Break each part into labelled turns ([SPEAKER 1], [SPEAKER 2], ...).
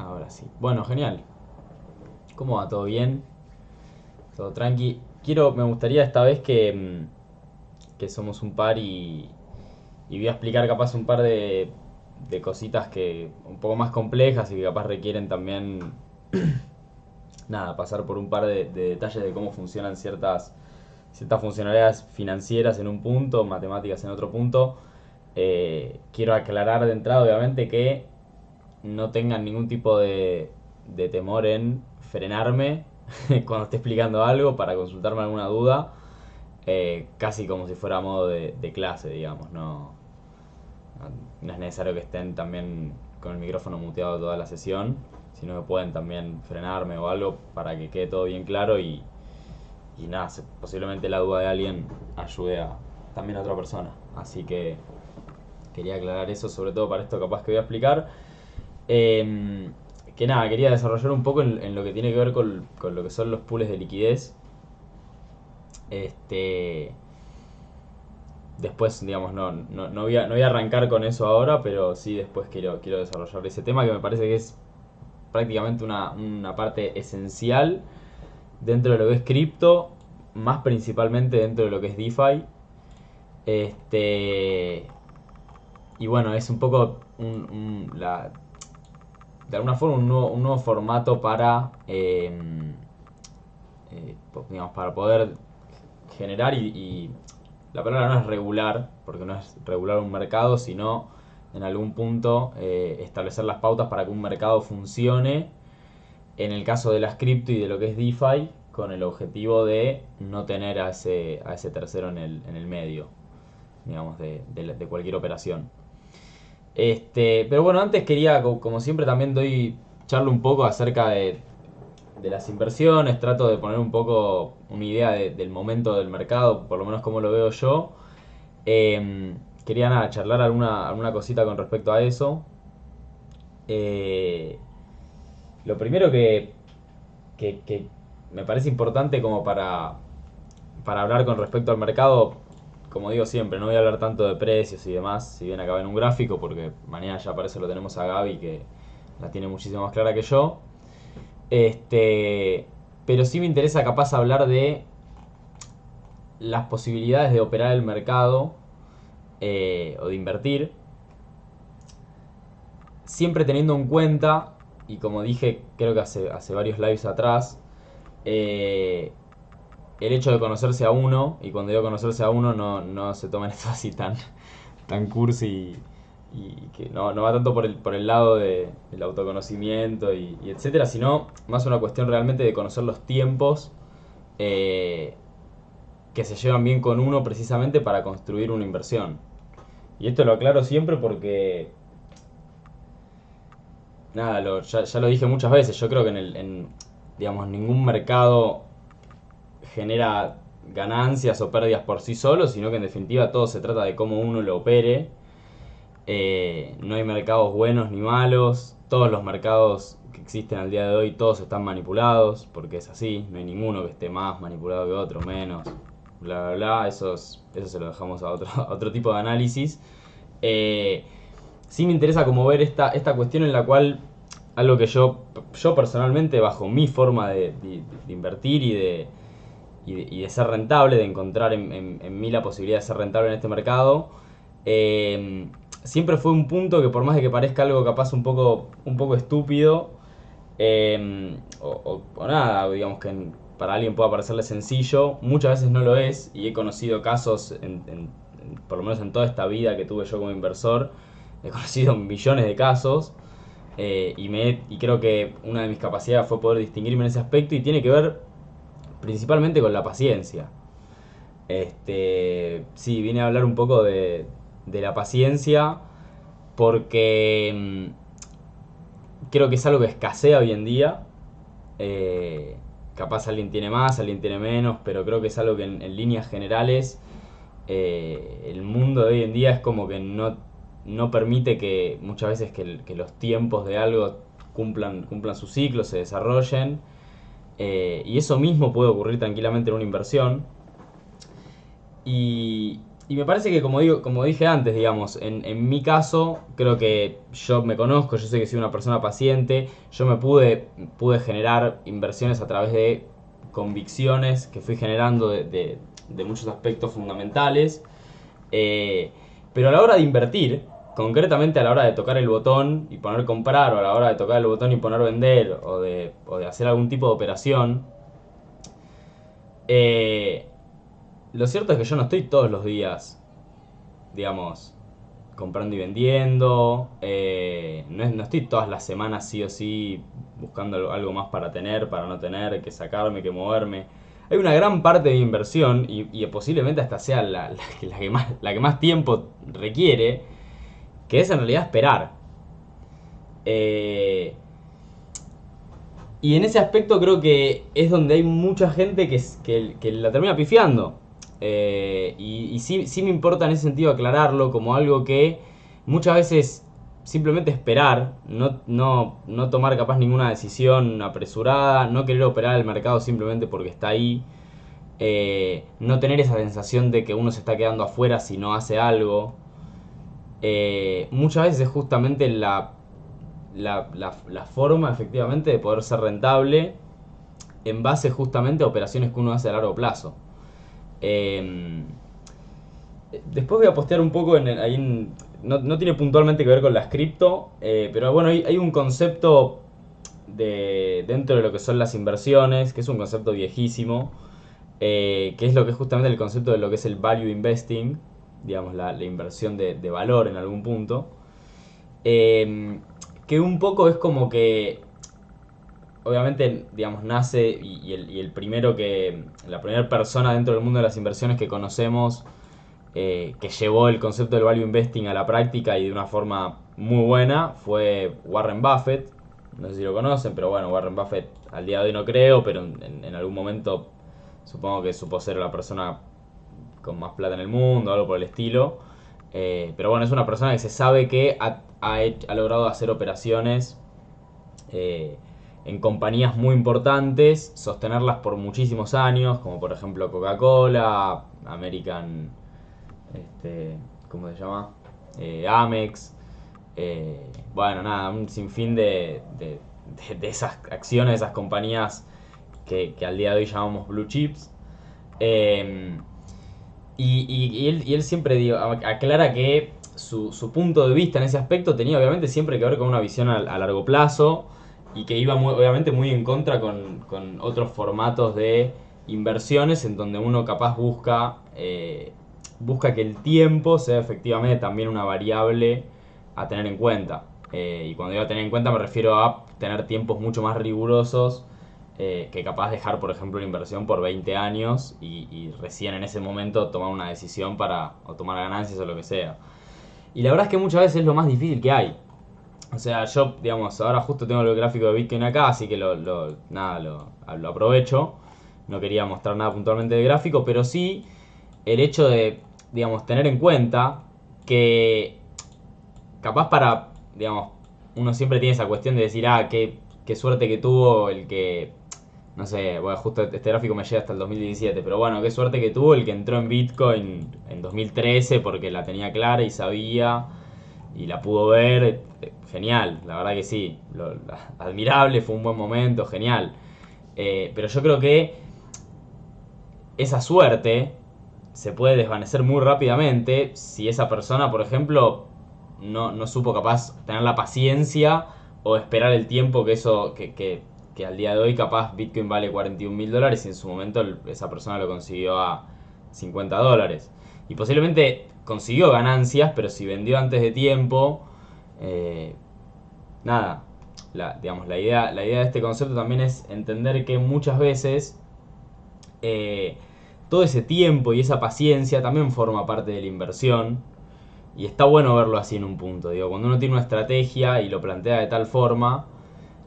[SPEAKER 1] Ahora sí. Bueno, genial. ¿Cómo va? ¿Todo bien? ¿Todo tranqui? Me gustaría esta vez que somos un par y voy a explicar capaz un par de cositas que un poco más complejas y que capaz requieren también, nada, pasar por un par de detalles de cómo funcionan ciertas funcionalidades financieras en un punto, matemáticas en otro punto. Quiero aclarar de entrada, obviamente, que no tengan ningún tipo de temor en frenarme cuando esté explicando algo para consultarme alguna duda, casi como si fuera a modo de clase, digamos. No es necesario que estén también con el micrófono muteado toda la sesión, sino que pueden también frenarme o algo para que quede todo bien claro y nada, posiblemente la duda de alguien ayude también a otra persona. Así que quería aclarar eso, sobre todo para esto capaz que voy a explicar. Eh, que nada, quería desarrollar un poco en lo que tiene que ver con lo que son los pools de liquidez. Este, después, digamos, no voy a arrancar con eso ahora, pero sí después quiero desarrollar ese tema que me parece que es prácticamente una parte esencial dentro de lo que es cripto, más principalmente dentro de lo que es DeFi. Este, y bueno, es un poco de alguna forma un nuevo formato digamos, para poder generar y la palabra no es regular, porque no es regular un mercado, sino en algún punto establecer las pautas para que un mercado funcione, en el caso de las cripto y de lo que es DeFi, con el objetivo de no tener a ese tercero en el medio, digamos, de cualquier operación. Pero bueno, antes quería, como siempre, también charlo un poco acerca de las inversiones, trato de poner un poco una idea del momento del mercado, por lo menos como lo veo yo. Quería nada, charlar alguna cosita con respecto a eso. Eh, lo primero que me parece importante como para hablar con respecto al mercado, como digo siempre, no voy a hablar tanto de precios y demás, si bien acá en un gráfico, porque mañana ya para eso lo tenemos a Gaby, que la tiene muchísimo más clara que yo. Este, pero sí me interesa capaz hablar de las posibilidades de operar el mercado o de invertir, siempre teniendo en cuenta, y como dije creo que hace varios lives atrás, eh, el hecho de conocerse a uno, y cuando digo conocerse a uno no se tomen esto así tan cursi y que no va tanto por el lado del autoconocimiento y etcétera, sino más una cuestión realmente de conocer los tiempos eh, que se llevan bien con uno precisamente para construir una inversión. Y esto lo aclaro siempre porque, nada, ya lo dije muchas veces, yo creo que digamos, ningún mercado genera ganancias o pérdidas por sí solo, sino que en definitiva todo se trata de cómo uno lo opere. No hay mercados buenos ni malos, todos los mercados que existen al día de hoy, todos están manipulados, porque es así, no hay ninguno que esté más manipulado que otro, menos, bla, bla, bla, eso se lo dejamos a a otro tipo de análisis. Eh, sí me interesa como ver esta cuestión en la cual algo que yo personalmente, bajo mi forma de invertir y de ser rentable, de encontrar en mí la posibilidad de ser rentable en este mercado, siempre fue un punto que por más de que parezca algo capaz un poco estúpido, o nada, digamos que para alguien pueda parecerle sencillo, muchas veces no lo es, y he conocido casos, por lo menos en toda esta vida que tuve yo como inversor, he conocido millones de casos, y creo que una de mis capacidades fue poder distinguirme en ese aspecto y tiene que ver principalmente con la paciencia. Sí, vine a hablar un poco de la paciencia porque creo que es algo que escasea hoy en día. Eh, Capaz alguien tiene más, alguien tiene menos, pero creo que es algo que en líneas generales el mundo de hoy en día es como que no permite que muchas veces que los tiempos de algo cumplan su ciclo, se desarrollen. Y eso mismo puede ocurrir tranquilamente en una inversión. Y, Y me parece que como dije antes, digamos, en mi caso, creo que yo me conozco, yo sé que soy una persona paciente, yo pude generar inversiones a través de convicciones que fui generando de muchos aspectos fundamentales. Eh, pero a la hora de invertir, concretamente a la hora de tocar el botón y poner comprar, o a la hora de tocar el botón y poner vender, o de hacer algún tipo de operación, eh, lo cierto es que yo no estoy todos los días, digamos, comprando y vendiendo. No estoy todas las semanas sí o sí buscando algo más para tener, para no tener, que sacarme, que moverme. Hay una gran parte de mi inversión, y posiblemente hasta sea la que más tiempo requiere, que es en realidad esperar. Eh, y en ese aspecto creo que es donde hay mucha gente que la termina pifiando. Y sí me importa en ese sentido aclararlo como algo que muchas veces simplemente esperar, no tomar capaz ninguna decisión apresurada, no querer operar el mercado simplemente porque está ahí, no tener esa sensación de que uno se está quedando afuera si no hace algo. Muchas veces es justamente la forma efectivamente de poder ser rentable en base justamente a operaciones que uno hace a largo plazo. Eh, Después voy a postear un poco no tiene puntualmente que ver con las cripto, pero bueno, hay un concepto dentro de lo que son las inversiones, que es un concepto viejísimo, que es lo que es justamente el concepto de lo que es el value investing, digamos, la inversión de valor en algún punto. Eh, que un poco es como que obviamente, digamos, nace y el primero la primera persona dentro del mundo de las inversiones que conocemos, que llevó el concepto del value investing a la práctica y de una forma muy buena, fue Warren Buffett. No sé si lo conocen, pero bueno, Warren Buffett al día de hoy no creo, pero en algún momento supongo que supo ser la persona con más plata en el mundo, algo por el estilo. Pero bueno, es una persona que se sabe que ha logrado hacer operaciones eh, en compañías muy importantes, sostenerlas por muchísimos años, como por ejemplo Coca-Cola, American, ¿cómo se llama? Amex, bueno, nada, un sinfín de esas acciones, de esas compañías que al día de hoy llamamos blue chips. Eh, y él siempre aclara que su punto de vista en ese aspecto tenía obviamente siempre que ver con una visión a largo plazo y que iba obviamente muy en contra con otros formatos de inversiones en donde uno capaz busca que el tiempo sea efectivamente también una variable a tener en cuenta. Y cuando digo a tener en cuenta me refiero a tener tiempos mucho más rigurosos, que capaz dejar, por ejemplo, una inversión por 20 años y recién en ese momento tomar una decisión o tomar ganancias o lo que sea. Y la verdad es que muchas veces es lo más difícil que hay. O sea, yo, digamos, ahora justo tengo el gráfico de Bitcoin acá, así que lo aprovecho. No quería mostrar nada puntualmente de gráfico, pero sí el hecho de, digamos, tener en cuenta que capaz digamos, uno siempre tiene esa cuestión de decir, qué suerte que tuvo el que, no sé, bueno, justo este gráfico me llega hasta el 2017, pero bueno, qué suerte que tuvo el que entró en Bitcoin en 2013 porque la tenía clara y sabía y la pudo ver. Genial, la verdad que sí, admirable, fue un buen momento, genial. Pero yo creo que esa suerte se puede desvanecer muy rápidamente si esa persona, por ejemplo, no supo capaz tener la paciencia o esperar el tiempo que al día de hoy capaz Bitcoin vale $41.000 y en su momento esa persona lo consiguió a $50. Y posiblemente consiguió ganancias, pero si vendió antes de tiempo, eh, nada. Digamos, la idea de este concepto también es entender que muchas veces eh, todo ese tiempo y esa paciencia también forma parte de la inversión. Y está bueno verlo así en un punto. Digo, cuando uno tiene una estrategia y lo plantea de tal forma,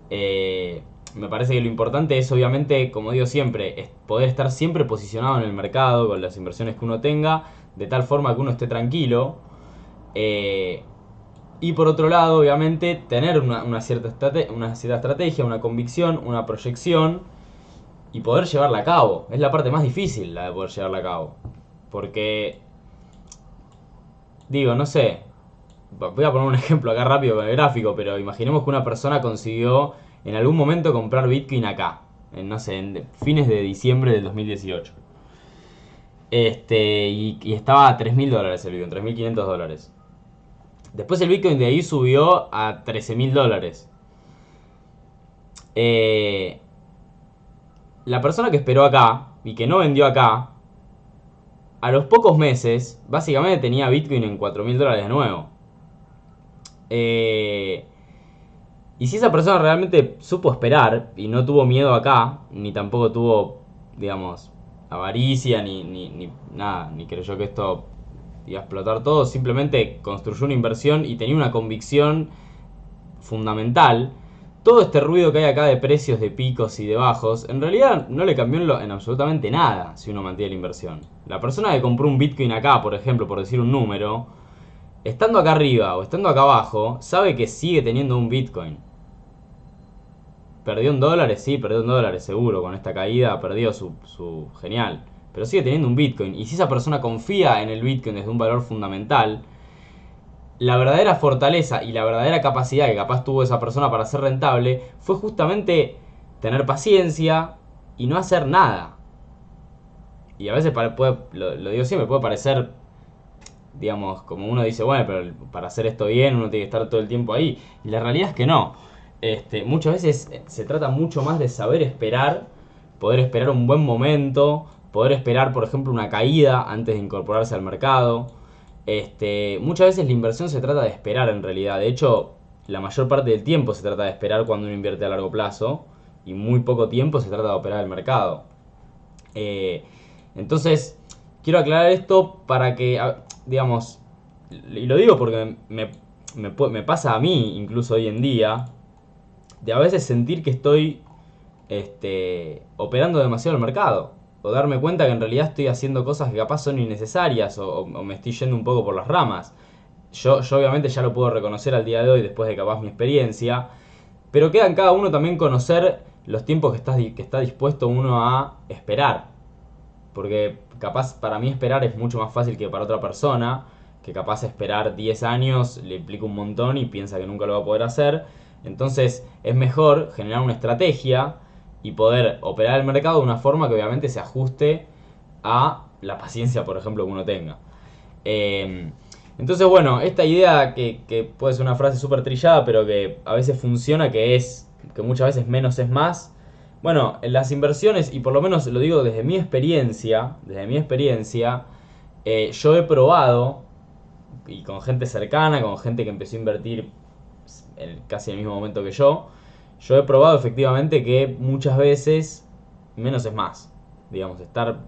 [SPEAKER 1] me parece que lo importante es, obviamente, como digo siempre, es poder estar siempre posicionado en el mercado con las inversiones que uno tenga, de tal forma que uno esté tranquilo. Eh, y por otro lado, obviamente, tener una cierta estrategia, una convicción, una proyección y poder llevarla a cabo. Es la parte más difícil, la de poder llevarla a cabo. Porque digo, no sé, voy a poner un ejemplo acá rápido con el gráfico, pero imaginemos que una persona consiguió en algún momento comprar Bitcoin acá, en, no sé, en fines de diciembre del 2018. Y estaba a $3.000 el Bitcoin, $3.500. Después el Bitcoin de ahí subió a $13.000. Eh, la persona que esperó acá y que no vendió acá, a los pocos meses, básicamente tenía Bitcoin en $4.000 de nuevo. Eh, y si esa persona realmente supo esperar y no tuvo miedo acá, ni tampoco tuvo, digamos, avaricia, ni nada, ni creyó que esto iba a explotar todo, simplemente construyó una inversión y tenía una convicción fundamental. Todo este ruido que hay acá de precios, de picos y de bajos, en realidad no le cambió en absolutamente nada si uno mantiene la inversión. La persona que compró un Bitcoin acá, por ejemplo, por decir un número, estando acá arriba o estando acá abajo, sabe que sigue teniendo un Bitcoin. ¿Perdió en dólares? Sí, perdió en dólares, seguro. Con esta caída perdió su genial. Pero sigue teniendo un Bitcoin. Y si esa persona confía en el Bitcoin desde un valor fundamental, la verdadera fortaleza y la verdadera capacidad que capaz tuvo esa persona para ser rentable fue justamente tener paciencia y no hacer nada. Y a veces lo digo siempre, puede parecer, digamos, como uno dice, bueno, pero para hacer esto bien uno tiene que estar todo el tiempo ahí. Y la realidad es que no. Muchas veces se trata mucho más de saber esperar, poder esperar un buen momento, poder esperar, por ejemplo, una caída antes de incorporarse al mercado. Muchas veces la inversión se trata de esperar en realidad. De hecho, la mayor parte del tiempo se trata de esperar cuando uno invierte a largo plazo y muy poco tiempo se trata de operar el mercado. Eh, entonces, quiero aclarar esto para que, digamos, y lo digo porque me pasa a mí, incluso hoy en día, de a veces sentir que estoy operando demasiado el mercado. O darme cuenta que en realidad estoy haciendo cosas que capaz son innecesarias o me estoy yendo un poco por las ramas. Yo obviamente ya lo puedo reconocer al día de hoy después de capaz mi experiencia. Pero queda en cada uno también conocer los tiempos que está dispuesto uno a esperar. Porque capaz para mí esperar es mucho más fácil que para otra persona, que capaz esperar 10 años le implica un montón y piensa que nunca lo va a poder hacer. Entonces es mejor generar una estrategia y poder operar el mercado de una forma que obviamente se ajuste a la paciencia, por ejemplo, que uno tenga. Eh, entonces, bueno, esta idea que puede ser una frase súper trillada, pero que a veces funciona, que es que muchas veces menos es más. Bueno, en las inversiones, y por lo menos lo digo desde mi experiencia, yo he probado, y con gente cercana, con gente que empezó a invertir casi en el mismo momento que yo he probado efectivamente que muchas veces menos es más. Digamos, estar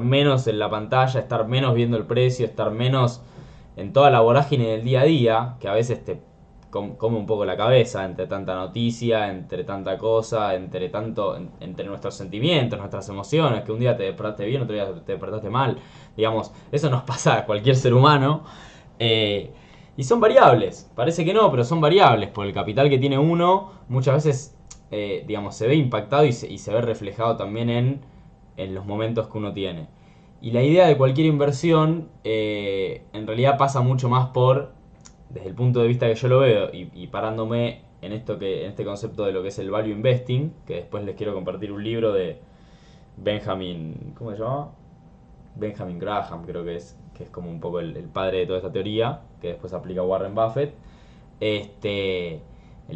[SPEAKER 1] menos en la pantalla, estar menos viendo el precio, estar menos en toda la vorágine del día a día, que a veces te come un poco la cabeza entre tanta noticia, entre tanta cosa, entre nuestros sentimientos, nuestras emociones, que un día te despertaste bien, otro día te despertaste mal. Digamos, eso nos pasa a cualquier ser humano. Eh, y son variables, parece que no, pero son variables. Por el capital que tiene uno, muchas veces, digamos, se ve impactado y se ve reflejado también en los momentos que uno tiene. Y la idea de cualquier inversión, en realidad pasa mucho más por, desde el punto de vista que yo lo veo, y parándome en en este concepto de lo que es el value investing, que después les quiero compartir un libro de Benjamin, ¿cómo se llama? Benjamin Graham, creo que es como un poco el padre de toda esta teoría, que después aplica Warren Buffett. El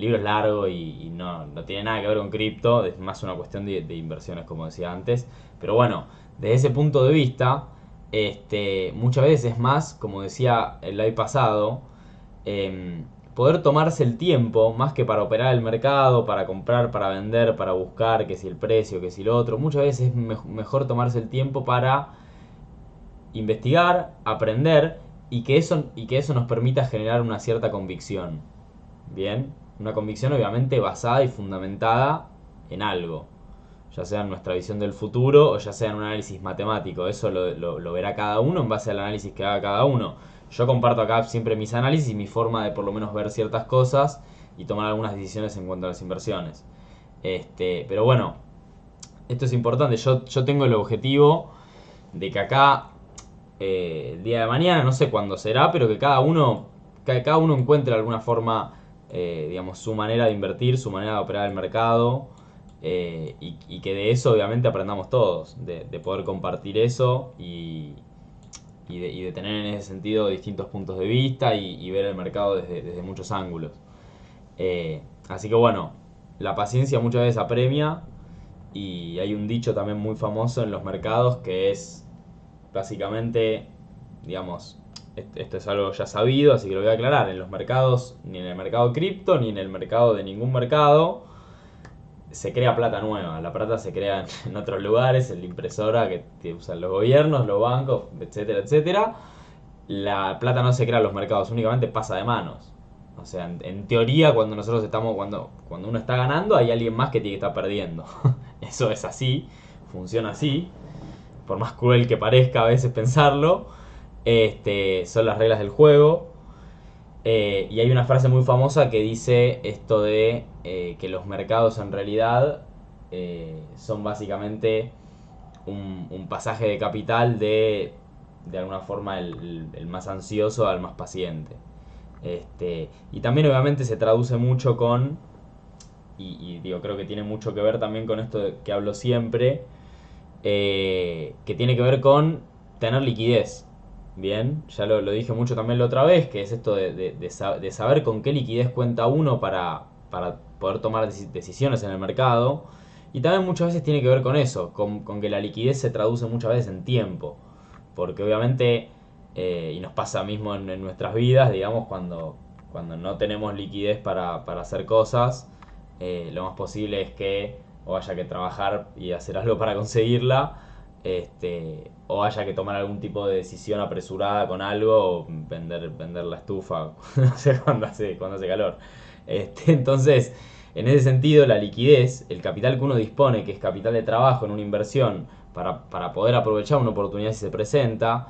[SPEAKER 1] libro es largo y no tiene nada que ver con cripto, es más una cuestión de inversiones, como decía antes. Pero bueno, desde ese punto de vista, muchas veces es más, como decía el live pasado, poder tomarse el tiempo, más que para operar el mercado, para comprar, para vender, para buscar, que si el precio, que si lo otro. Muchas veces es mejor tomarse el tiempo para investigar, aprender y que eso nos permita generar una cierta convicción. Bien, una convicción obviamente basada y fundamentada en algo, ya sea en nuestra visión del futuro o ya sea en un análisis matemático. Eso lo verá cada uno en base al análisis que haga cada uno. Yo comparto acá siempre mis análisis y mi forma de por lo menos ver ciertas cosas y tomar algunas decisiones en cuanto a las inversiones. Pero bueno, esto es importante. Yo tengo el objetivo de que acá el día de mañana, no sé cuándo será, pero que cada uno encuentre de alguna forma, digamos, su manera de invertir, su manera de operar el mercado, y que de eso obviamente aprendamos todos, de poder compartir eso y de tener en ese sentido distintos puntos de vista y ver el mercado desde muchos ángulos. Así que bueno, la paciencia muchas veces apremia y hay un dicho también muy famoso en los mercados que es básicamente, digamos, esto es algo ya sabido, así que lo voy a aclarar, en los mercados, ni en el mercado cripto, ni en el mercado de ningún mercado, se crea plata nueva. La plata se crea en otros lugares, en la impresora que usan los gobiernos, los bancos, etcétera, etcétera. La plata no se crea en los mercados, únicamente pasa de manos. O sea, en teoría, cuando uno está ganando, hay alguien más que tiene que estar perdiendo. Eso es así, funciona así. Por más cruel que parezca a veces pensarlo, son las reglas del juego. Y hay una frase muy famosa que dice esto de que los mercados en realidad son básicamente un pasaje de capital de alguna forma, el más ansioso al más paciente. Y también obviamente se traduce mucho y digo, creo que tiene mucho que ver también con esto que hablo siempre, que tiene que ver con tener liquidez. Bien, ya lo dije mucho también la otra vez, que es esto de saber con qué liquidez cuenta uno para poder tomar decisiones en el mercado. Y también muchas veces tiene que ver con eso, con que la liquidez se traduce muchas veces en tiempo. Porque obviamente, y nos pasa mismo en nuestras vidas, digamos, cuando no tenemos liquidez para hacer cosas, lo más posible es que o haya que trabajar y hacer algo para conseguirla, o haya que tomar algún tipo de decisión apresurada con algo, o vender la estufa, no sé, cuando hace calor. Entonces, en ese sentido, la liquidez, el capital que uno dispone, que es capital de trabajo en una inversión, para poder aprovechar una oportunidad si se presenta,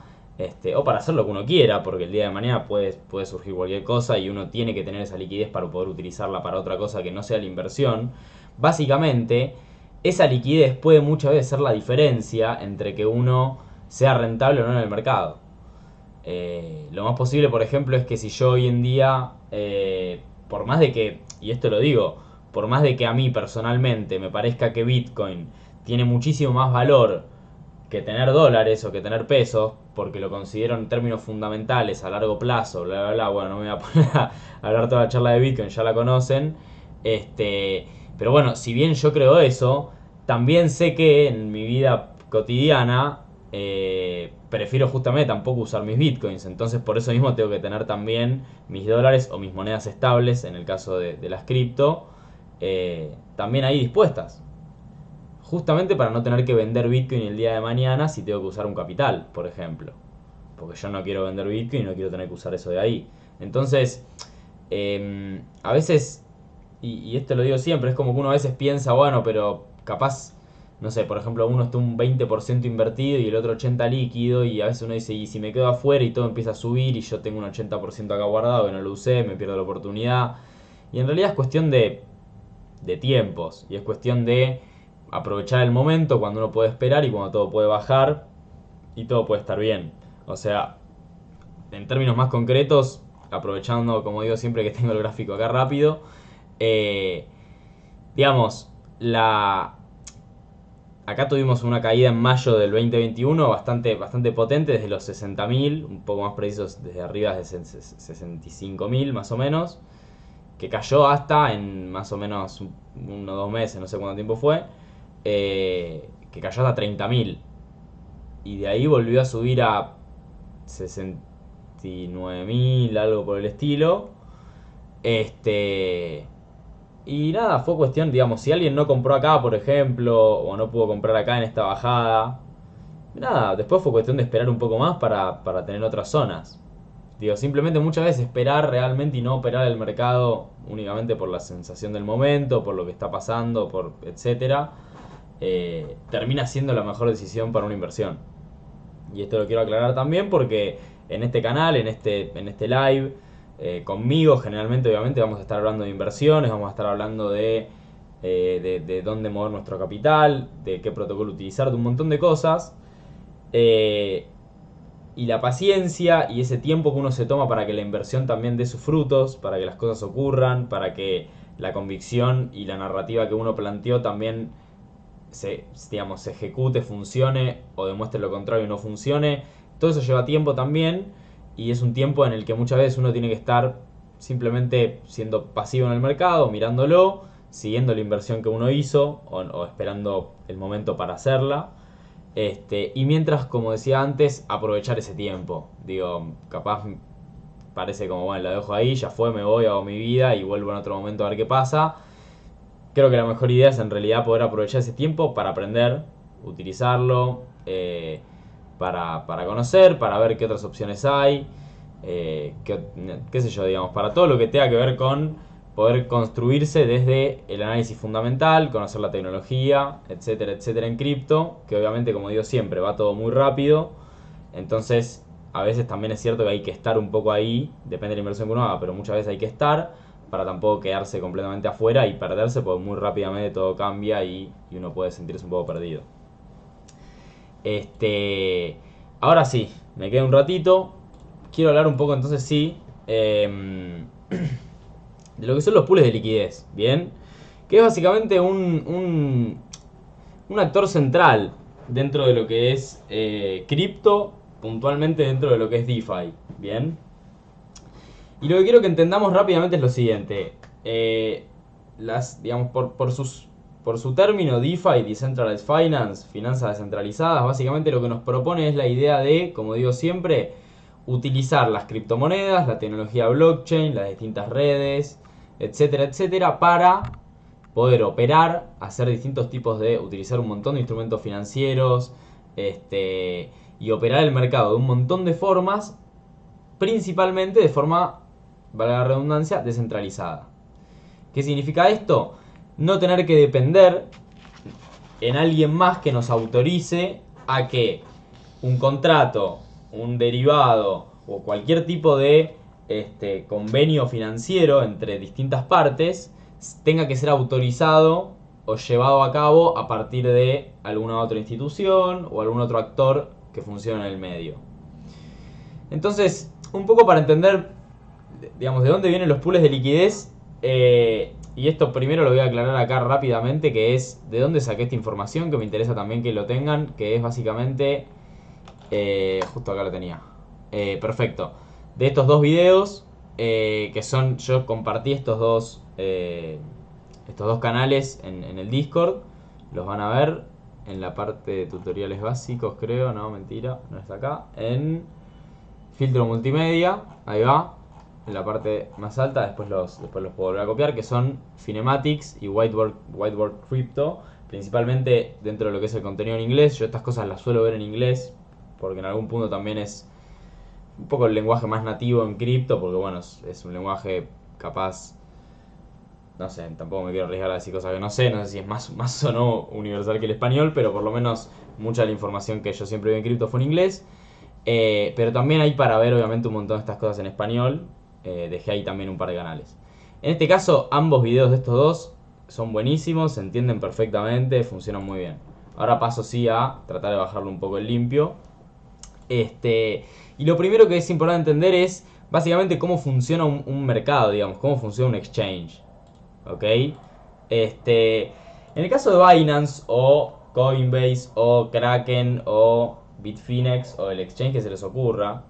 [SPEAKER 1] o para hacer lo que uno quiera, porque el día de mañana puede surgir cualquier cosa y uno tiene que tener esa liquidez para poder utilizarla para otra cosa que no sea la inversión. Básicamente, esa liquidez puede muchas veces ser la diferencia entre que uno sea rentable o no en el mercado. Lo más posible, por ejemplo, es que si yo hoy en día, por más de que, y esto lo digo, por más de que a mí personalmente me parezca que Bitcoin tiene muchísimo más valor que tener dólares o que tener pesos, porque lo considero en términos fundamentales a largo plazo, bla, bla, bla. Bueno, no me voy a poner a hablar toda la charla de Bitcoin, ya la conocen. Pero bueno, si bien yo creo eso, también sé que en mi vida cotidiana prefiero justamente tampoco usar mis Bitcoins. Entonces por eso mismo tengo que tener también mis dólares o mis monedas estables, en el caso de las cripto, también ahí dispuestas. Justamente para no tener que vender Bitcoin el día de mañana si tengo que usar un capital, por ejemplo. Porque yo no quiero vender Bitcoin y no quiero tener que usar eso de ahí. Entonces, a veces, y esto lo digo siempre, es como que uno a veces piensa, bueno, pero capaz, no sé, por ejemplo, uno está un 20% invertido y el otro 80% líquido, y a veces uno dice, y si me quedo afuera y todo empieza a subir y yo tengo un 80% acá guardado que no lo usé, me pierdo la oportunidad. Y en realidad es cuestión de tiempos, y es cuestión de aprovechar el momento cuando uno puede esperar y cuando todo puede bajar y todo puede estar bien. O sea, en términos más concretos, aprovechando, como digo siempre, que tengo el gráfico acá rápido, eh, digamos, acá tuvimos una caída en mayo del 2021 bastante potente, desde los 60.000, un poco más precisos, desde arriba de 65.000 más o menos, que cayó hasta en más o menos 1 o 2 meses, no sé cuánto tiempo fue, que cayó hasta 30.000. Y de ahí volvió a subir a 69.000, algo por el estilo. Y nada, fue cuestión, digamos, si alguien no compró acá, por ejemplo, o no pudo comprar acá en esta bajada, nada, después fue cuestión de esperar un poco más para tener otras zonas. Digo, simplemente muchas veces esperar realmente y no operar el mercado únicamente por la sensación del momento, por lo que está pasando, por etcétera, termina siendo la mejor decisión para una inversión. Y esto lo quiero aclarar también porque en este canal, en este live, conmigo generalmente obviamente vamos a estar hablando de inversiones, vamos a estar hablando de dónde mover nuestro capital, de qué protocolo utilizar, de un montón de cosas. Eh, y la paciencia y ese tiempo que uno se toma para que la inversión también dé sus frutos, para que las cosas ocurran, para que la convicción y la narrativa que uno planteó también se ejecute, funcione o demuestre lo contrario y no funcione. Todo eso lleva tiempo también y es un tiempo en el que muchas veces uno tiene que estar simplemente siendo pasivo en el mercado, mirándolo, siguiendo la inversión que uno hizo o esperando el momento para hacerla. Y mientras, como decía antes, aprovechar ese tiempo. Digo, capaz parece como, bueno, la dejo ahí, ya fue, me voy, hago mi vida y vuelvo en otro momento a ver qué pasa. Creo que la mejor idea es en realidad poder aprovechar ese tiempo para aprender, utilizarlo, para conocer, para ver qué otras opciones hay, qué sé yo, digamos, para todo lo que tenga que ver con poder construirse desde el análisis fundamental, conocer la tecnología, etcétera, etcétera en cripto, que obviamente, como digo siempre, va todo muy rápido, entonces a veces también es cierto que hay que estar un poco ahí, depende de la inversión que uno haga, pero muchas veces hay que estar para tampoco quedarse completamente afuera y perderse, porque muy rápidamente todo cambia y uno puede sentirse un poco perdido. Ahora sí, me queda un ratito. Quiero hablar un poco entonces sí de lo que son los pools de liquidez, ¿bien? Que es básicamente un actor central dentro de lo que es cripto, puntualmente dentro de lo que es DeFi, ¿bien? Y lo que quiero que entendamos rápidamente es lo siguiente. Digamos, por su término, DeFi, Decentralized Finance, finanzas descentralizadas, básicamente lo que nos propone es la idea de, como digo siempre, utilizar las criptomonedas, la tecnología blockchain, las distintas redes, etcétera, etcétera, para poder operar, hacer distintos tipos utilizar un montón de instrumentos financieros, y operar el mercado de un montón de formas, principalmente de forma, valga la redundancia, descentralizada. ¿Qué significa esto? No tener que depender en alguien más que nos autorice a que un contrato, un derivado o cualquier tipo de convenio financiero entre distintas partes tenga que ser autorizado o llevado a cabo a partir de alguna otra institución o algún otro actor que funcione en el medio. Entonces, un poco para entender, digamos, de dónde vienen los pools de liquidez, y esto primero lo voy a aclarar acá rápidamente, que es de dónde saqué esta información, que me interesa también que lo tengan, que es básicamente, justo acá lo tenía, perfecto, de estos dos videos, que son, yo compartí estos dos canales en el Discord, los van a ver en la parte de tutoriales básicos, creo, no, mentira, no está acá, en filtro multimedia, ahí va, en la parte más alta, después los puedo volver a copiar, que son Finematics y Whiteboard Crypto, principalmente dentro de lo que es el contenido en inglés. Yo estas cosas las suelo ver en inglés, porque en algún punto también es un poco el lenguaje más nativo en cripto, porque bueno, es un lenguaje capaz, no sé, tampoco me quiero arriesgar a decir cosas que no sé si es más o no universal que el español, pero por lo menos mucha de la información que yo siempre vi en cripto fue en inglés. Pero también hay para ver obviamente un montón de estas cosas en español. Dejé ahí también un par de canales. En este caso, ambos videos de estos dos son buenísimos, se entienden perfectamente, funcionan muy bien. Ahora paso sí a tratar de bajarlo un poco el limpio. Y lo primero que es importante entender es básicamente cómo funciona un mercado, digamos, cómo funciona un exchange. ¿Ok? En el caso de Binance o Coinbase o Kraken o Bitfinex o el exchange que se les ocurra,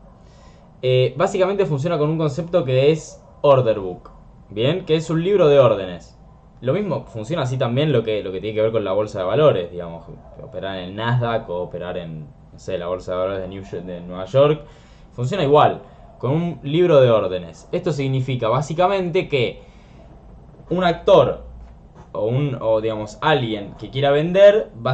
[SPEAKER 1] básicamente funciona con un concepto que es order book, bien, que es un libro de órdenes. Lo mismo funciona así también lo que tiene que ver con la bolsa de valores, digamos, operar en el Nasdaq o operar en, no sé, la bolsa de valores de Nueva York. Funciona igual, con un libro de órdenes. Esto significa básicamente que un actor o digamos alguien que quiera vender va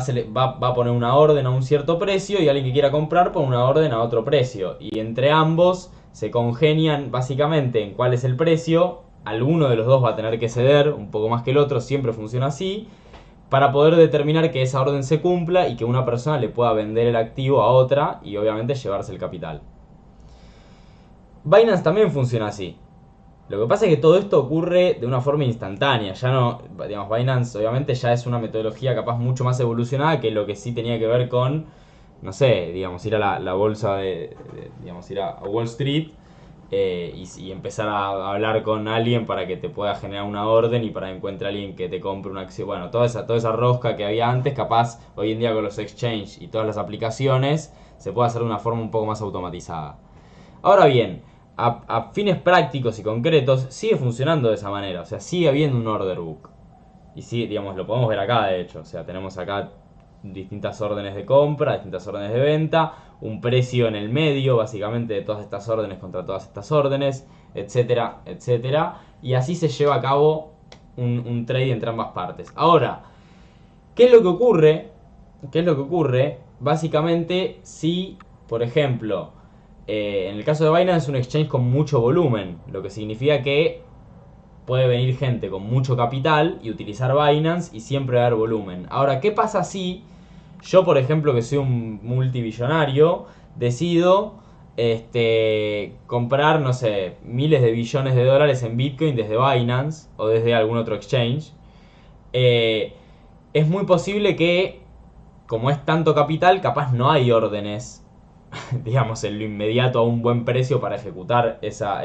[SPEAKER 1] a poner una orden a un cierto precio y alguien que quiera comprar pone una orden a otro precio, y entre ambos se congenian básicamente en cuál es el precio. Alguno de los dos va a tener que ceder un poco más que el otro, siempre funciona así, para poder determinar que esa orden se cumpla y que una persona le pueda vender el activo a otra y obviamente llevarse el capital. Binance también funciona así. Lo que pasa es que todo esto ocurre de una forma instantánea. Ya no, digamos, Binance obviamente ya es una metodología capaz mucho más evolucionada que lo que sí tenía que ver con no sé, digamos, ir a la bolsa digamos, ir a Wall Street y empezar a hablar con alguien para que te pueda generar una orden y para que encuentre alguien que te compre una acción. Bueno, toda esa rosca que había antes, capaz hoy en día con los exchange y todas las aplicaciones, se puede hacer de una forma un poco más automatizada. Ahora bien, a fines prácticos y concretos, sigue funcionando de esa manera. O sea, sigue habiendo un order book. Y sí, digamos, lo podemos ver acá, de hecho. O sea, tenemos acá distintas órdenes de compra, distintas órdenes de venta, un precio en el medio, básicamente, de todas estas órdenes contra todas estas órdenes, etcétera, etcétera. Y así se lleva a cabo un trade entre ambas partes. Ahora, ¿qué es lo que ocurre? ¿Qué es lo que ocurre? Básicamente, si, por ejemplo, en el caso de Binance es un exchange con mucho volumen, lo que significa que puede venir gente con mucho capital y utilizar Binance y siempre dar volumen. Ahora, ¿qué pasa si yo, por ejemplo, que soy un multibillonario, decido comprar, no sé, miles de billones de dólares en Bitcoin desde Binance o desde algún otro exchange? Es muy posible que, como es tanto capital, capaz no hay órdenes, digamos, en lo inmediato a un buen precio para ejecutar esa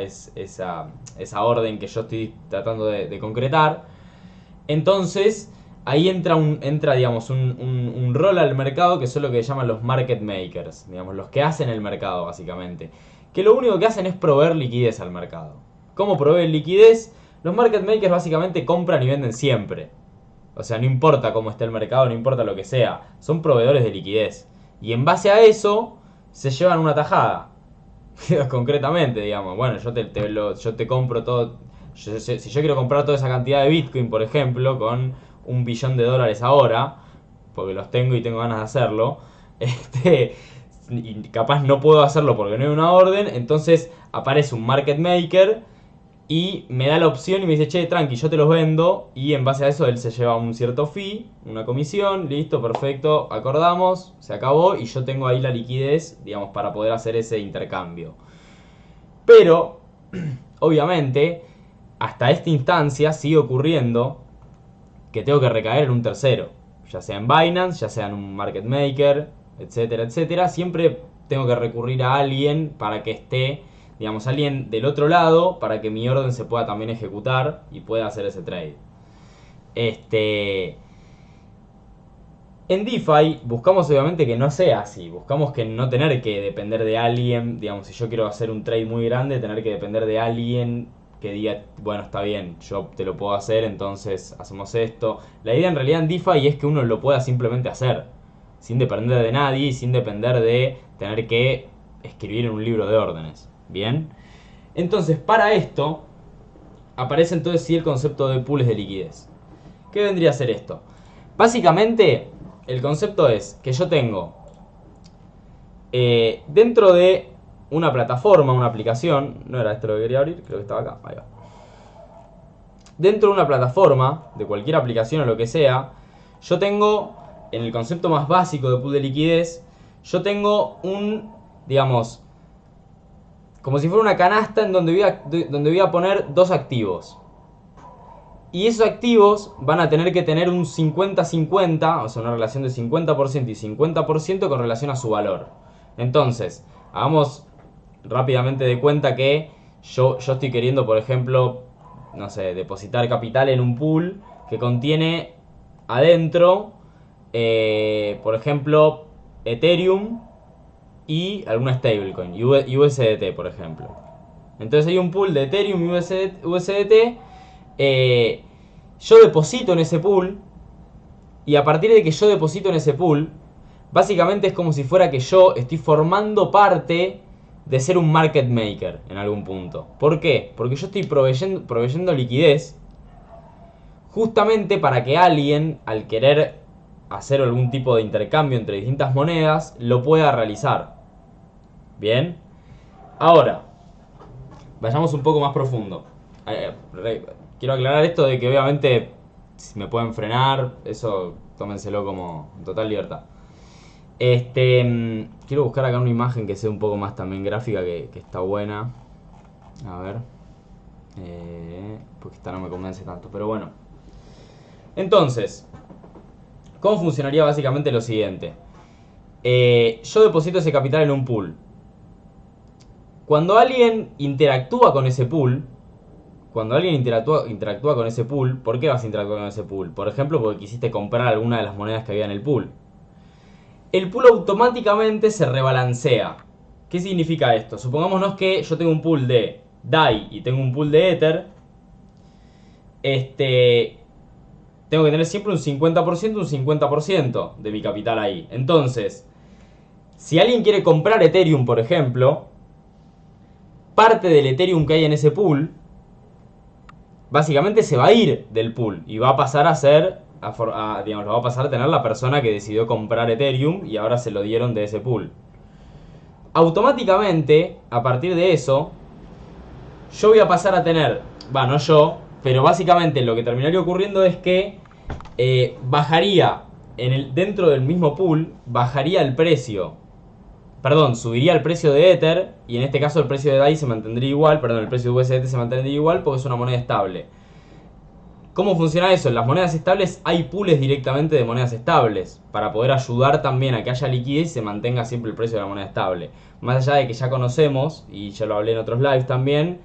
[SPEAKER 1] orden que yo estoy tratando de concretar. Entonces, ahí entra digamos, un rol al mercado que son lo que llaman los market makers, digamos, los que hacen el mercado, básicamente. Que lo único que hacen es proveer liquidez al mercado. ¿Cómo proveen liquidez? Los market makers básicamente compran y venden siempre. O sea, no importa cómo esté el mercado, no importa lo que sea. Son proveedores de liquidez. Y en base a eso, se llevan una tajada. Concretamente, digamos. Bueno, yo te compro todo. Si yo quiero comprar toda esa cantidad de Bitcoin, por ejemplo, con $1 billón ahora, porque los tengo y tengo ganas de hacerlo, y capaz no puedo hacerlo porque no hay una orden, entonces aparece un market maker y me da la opción y me dice, che, tranqui, yo te los vendo. Y en base a eso él se lleva un cierto fee, una comisión, listo, perfecto, acordamos, se acabó y yo tengo ahí la liquidez, digamos, para poder hacer ese intercambio. Pero, obviamente, hasta esta instancia sigue ocurriendo que tengo que recaer en un tercero. Ya sea en Binance, ya sea en un market maker, etcétera, etcétera. Siempre tengo que recurrir a alguien para que esté, digamos, alguien del otro lado para que mi orden se pueda también ejecutar y pueda hacer ese trade. En DeFi buscamos obviamente que no sea así, buscamos que no tener que depender de alguien, digamos, si yo quiero hacer un trade muy grande, tener que depender de alguien que diga, bueno, está bien, yo te lo puedo hacer, entonces hacemos esto. La idea en realidad en DeFi es que uno lo pueda simplemente hacer, sin depender de nadie y sin depender de tener que escribir en un libro de órdenes. Bien, entonces para esto aparece entonces sí el concepto de pools de liquidez. ¿Qué vendría a ser esto? Básicamente, el concepto es que yo tengo dentro de una plataforma, una aplicación, no era esto lo que quería abrir, creo que estaba acá, ahí va. Dentro de una plataforma, de cualquier aplicación o lo que sea, yo tengo, en el concepto más básico de pool de liquidez, yo tengo digamos, como si fuera una canasta en donde voy a poner dos activos. Y esos activos van a tener que tener un 50-50, o sea, una relación de 50% y 50% con relación a su valor. Entonces, hagamos rápidamente de cuenta que yo estoy queriendo, por ejemplo, no sé, depositar capital en un pool que contiene adentro, por ejemplo, Ethereum y alguna stablecoin, USDT, por ejemplo. Entonces hay un pool de Ethereum y USDT. Yo deposito en ese pool y a partir de que yo deposito en ese pool, básicamente es como si fuera que yo estoy formando parte de ser un market maker en algún punto. ¿Por qué? Porque yo estoy proveyendo liquidez justamente para que alguien, al querer hacer algún tipo de intercambio entre distintas monedas, lo pueda realizar. Bien. Ahora, vayamos un poco más profundo. Quiero aclarar esto de que obviamente si me pueden frenar, eso tómenselo como total libertad. Quiero buscar acá una imagen que sea un poco más también gráfica, que está buena. A ver. Porque esta no me convence tanto, pero bueno. Entonces, ¿cómo funcionaría básicamente lo siguiente? yo deposito ese capital en un pool. Cuando alguien interactúa con ese pool, ¿por qué vas a interactuar con ese pool? Por ejemplo, porque quisiste comprar alguna de las monedas que había en el pool. El pool automáticamente se rebalancea. ¿Qué significa esto? Supongámonos que yo tengo un pool de DAI y tengo un pool de Ether. Tengo que tener siempre un 50%, un 50% de mi capital ahí. Entonces, si alguien quiere comprar Ethereum, por ejemplo, parte del Ethereum que hay en ese pool, básicamente se va a ir del pool y va a pasar a ser, digamos, lo va a pasar a tener la persona que decidió comprar Ethereum y ahora se lo dieron de ese pool. Automáticamente, a partir de eso, yo voy a pasar a tener, no yo, pero básicamente lo que terminaría ocurriendo es que bajaría, dentro del mismo pool, bajaría el precio. Perdón, subiría el precio de Ether y en este caso el precio de DAI se mantendría igual, el precio de USDT se mantendría igual porque es una moneda estable. ¿Cómo funciona eso? En las monedas estables hay pools directamente de monedas estables para poder ayudar también a que haya liquidez y se mantenga siempre el precio de la moneda estable. Más allá de que ya conocemos, y ya lo hablé en otros lives también,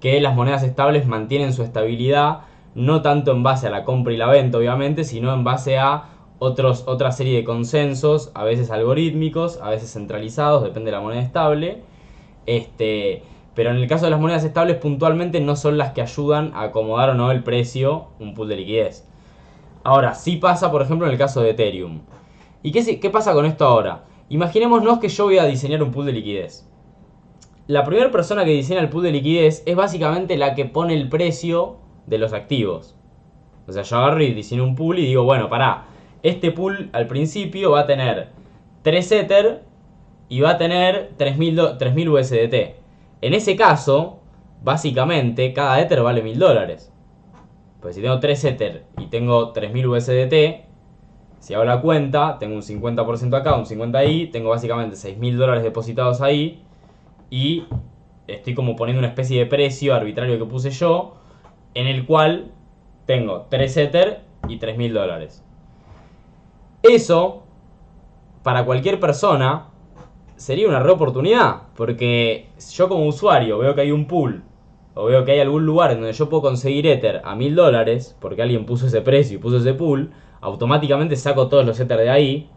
[SPEAKER 1] que las monedas estables mantienen su estabilidad no tanto en base a la compra y la venta obviamente, sino en base a otra serie de consensos, a veces algorítmicos, a veces centralizados, depende de la moneda estable. Pero en el caso de las monedas estables puntualmente no son las que ayudan a acomodar o no el precio, un pool de liquidez. Ahora, sí pasa por ejemplo en el caso de Ethereum. ¿Y qué pasa con esto ahora? Imaginémonos que yo voy a diseñar un pool de liquidez. La primera persona que diseña el pool de liquidez es básicamente la que pone el precio de los activos. O sea, yo agarro y diseño un pool y digo, bueno, este pool al principio va a tener 3 Ether y va a tener 3000 USDT. En ese caso, básicamente, cada Ether vale $1000. Pues si tengo 3 Ether y tengo 3000 USDT, si hago la cuenta, tengo un 50% acá, un 50% ahí, tengo básicamente $6000 depositados ahí y estoy como poniendo una especie de precio arbitrario que puse yo, en el cual tengo 3 Ether y $3000. Eso, para cualquier persona, sería una oportunidad, porque yo como usuario veo que hay un pool o veo que hay algún lugar en donde yo puedo conseguir Ether a $1000 porque alguien puso ese precio y puso ese pool, automáticamente saco todos los Ether de ahí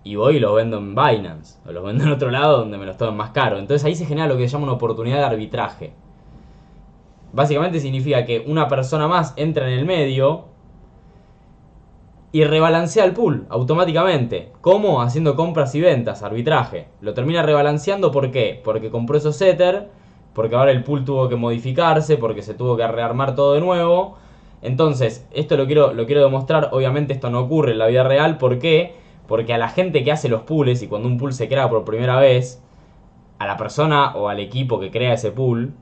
[SPEAKER 1] y voy y los vendo en Binance o los vendo en otro lado donde me los tomen más caro. Entonces ahí se genera lo que se llama una oportunidad de arbitraje. Básicamente significa que una persona más entra en el medio y rebalancea el pool automáticamente. ¿Cómo? Haciendo compras y ventas, arbitraje. Lo termina rebalanceando, ¿por qué? Porque compró esos Ether, porque ahora el pool tuvo que modificarse, porque se tuvo que rearmar todo de nuevo. Entonces, esto lo quiero demostrar. Obviamente esto no ocurre en la vida real. ¿Por qué? Porque a la gente que hace los pools, y cuando un pool se crea por primera vez, a la persona o al equipo que crea ese pool,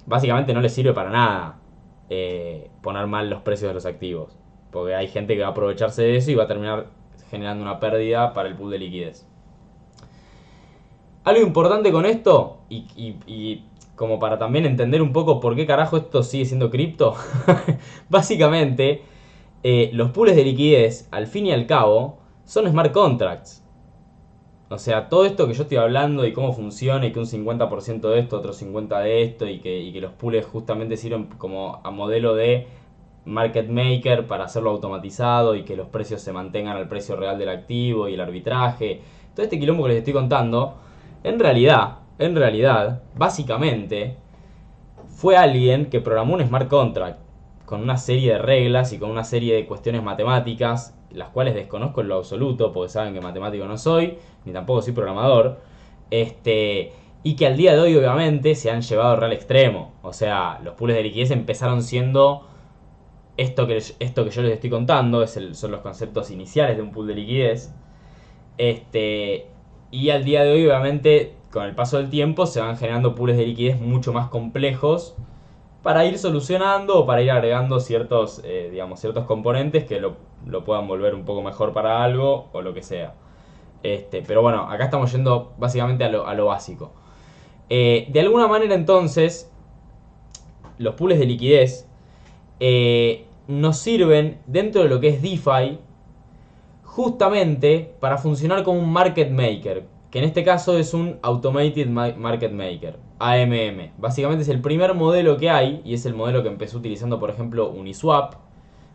[SPEAKER 1] básicamente no le sirve para nada poner mal los precios de los activos. Porque hay gente que va a aprovecharse de eso y va a terminar generando una pérdida para el pool de liquidez. Algo importante con esto, y como para también entender un poco por qué carajo esto sigue siendo cripto, básicamente los pools de liquidez, al fin y al cabo, son smart contracts. O sea, todo esto que yo estoy hablando y cómo funciona y que un 50% de esto, otro 50% de esto y que los pools justamente sirven como a modelo de market maker para hacerlo automatizado y que los precios se mantengan al precio real del activo y el arbitraje. Todo este quilombo que les estoy contando, en realidad, básicamente, fue alguien que programó un smart contract con una serie de reglas y con una serie de cuestiones matemáticas, las cuales desconozco en lo absoluto, porque saben que matemático no soy, ni tampoco soy programador, y que al día de hoy obviamente se han llevado al real extremo. O sea, los pools de liquidez empezaron siendo esto que yo les estoy contando, son los conceptos iniciales de un pool de liquidez. Y al día de hoy, obviamente, con el paso del tiempo, se van generando pools de liquidez mucho más complejos para ir solucionando o para ir agregando ciertos componentes que lo puedan volver un poco mejor para algo o lo que sea. Pero bueno, acá estamos yendo básicamente a lo básico. De alguna manera entonces, los pools de liquidez nos sirven dentro de lo que es DeFi justamente para funcionar como un market maker, que en este caso es un Automated Market Maker, AMM. Básicamente es el primer modelo que hay y es el modelo que empezó utilizando, por ejemplo, Uniswap,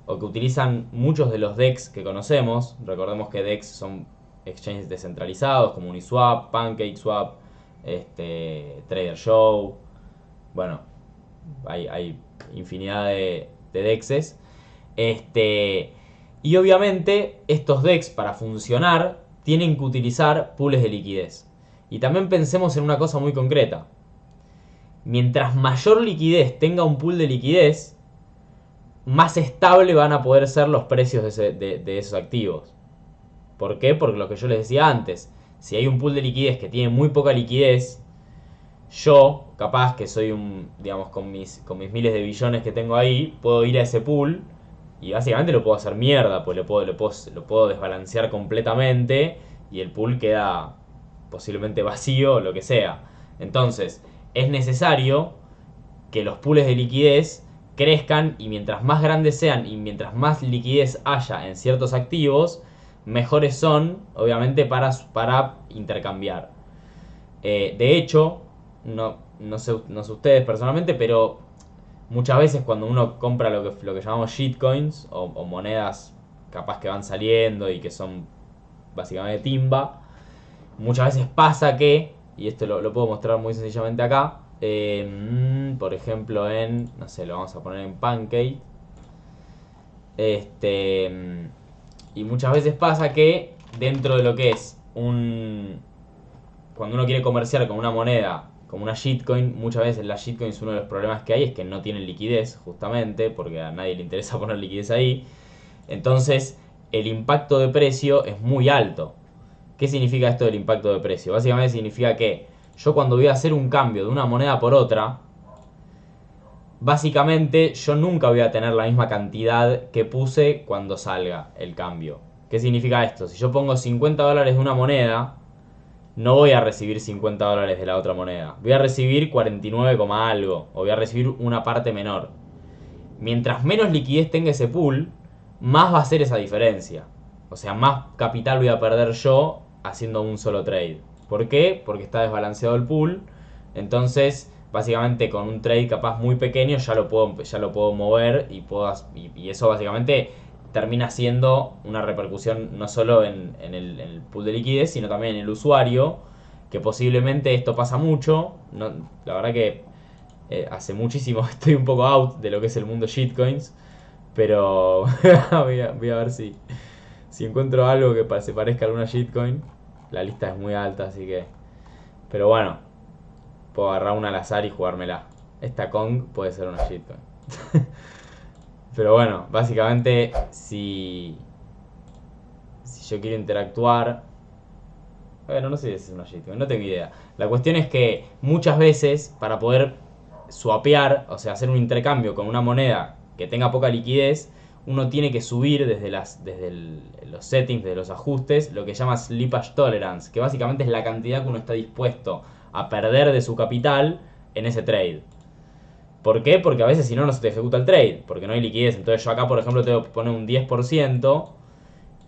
[SPEAKER 1] o que utilizan muchos de los DEX que conocemos. Recordemos que DEX son exchanges descentralizados como Uniswap, PancakeSwap, Trader Joe. Bueno, hay infinidad de DEXs. Y obviamente estos DEX para funcionar tienen que utilizar pools de liquidez. Y también pensemos en una cosa muy concreta. Mientras mayor liquidez tenga un pool de liquidez, más estable van a poder ser los precios de esos activos. ¿Por qué? Porque lo que yo les decía antes, si hay un pool de liquidez que tiene muy poca liquidez, yo, capaz que soy digamos, con mis miles de billones que tengo ahí, puedo ir a ese pool y básicamente lo puedo hacer mierda, pues lo puedo desbalancear completamente y el pool queda posiblemente vacío o lo que sea. Entonces, es necesario que los pools de liquidez crezcan y mientras más grandes sean y mientras más liquidez haya en ciertos activos, mejores son, obviamente, para intercambiar. De hecho, no sé ustedes personalmente, pero muchas veces cuando uno compra lo que llamamos shitcoins o monedas capaz que van saliendo y que son básicamente timba, muchas veces pasa que, y esto lo puedo mostrar muy sencillamente acá, por ejemplo no sé, lo vamos a poner en Pancake, y muchas veces pasa que dentro de lo que es cuando uno quiere comerciar con una moneda como una shitcoin, muchas veces la shitcoin uno de los problemas que hay es que no tienen liquidez, justamente, porque a nadie le interesa poner liquidez ahí. Entonces, el impacto de precio es muy alto. ¿Qué significa esto del impacto de precio? Básicamente significa que yo cuando voy a hacer un cambio de una moneda por otra, básicamente yo nunca voy a tener la misma cantidad que puse cuando salga el cambio. ¿Qué significa esto? Si yo pongo 50 dólares de una moneda, no voy a recibir 50 dólares de la otra moneda. Voy a recibir 49, algo. O voy a recibir una parte menor. Mientras menos liquidez tenga ese pool, más va a ser esa diferencia. O sea, más capital voy a perder yo haciendo un solo trade. ¿Por qué? Porque está desbalanceado el pool. Entonces, básicamente con un trade capaz muy pequeño ya lo puedo mover y eso básicamente termina siendo una repercusión no solo en el pool de liquidez, sino también en el usuario, que posiblemente esto pasa mucho. No, la verdad que hace muchísimo estoy un poco out de lo que es el mundo shitcoins, pero voy a ver si encuentro algo que se parezca a alguna shitcoin. La lista es muy alta, así que... Pero bueno, puedo agarrar una al azar y jugármela. Esta Kong puede ser una shitcoin. Pero bueno, básicamente si yo quiero interactuar... Bueno, no sé si es una shitcoin, no tengo idea. La cuestión es que muchas veces para poder swapear, o sea, hacer un intercambio con una moneda que tenga poca liquidez, uno tiene que subir desde los settings, desde los ajustes, lo que llama slippage tolerance, que básicamente es la cantidad que uno está dispuesto a perder de su capital en ese trade. ¿Por qué? Porque a veces si no, no se te ejecuta el trade, porque no hay liquidez. Entonces yo acá, por ejemplo, tengo que poner un 10%,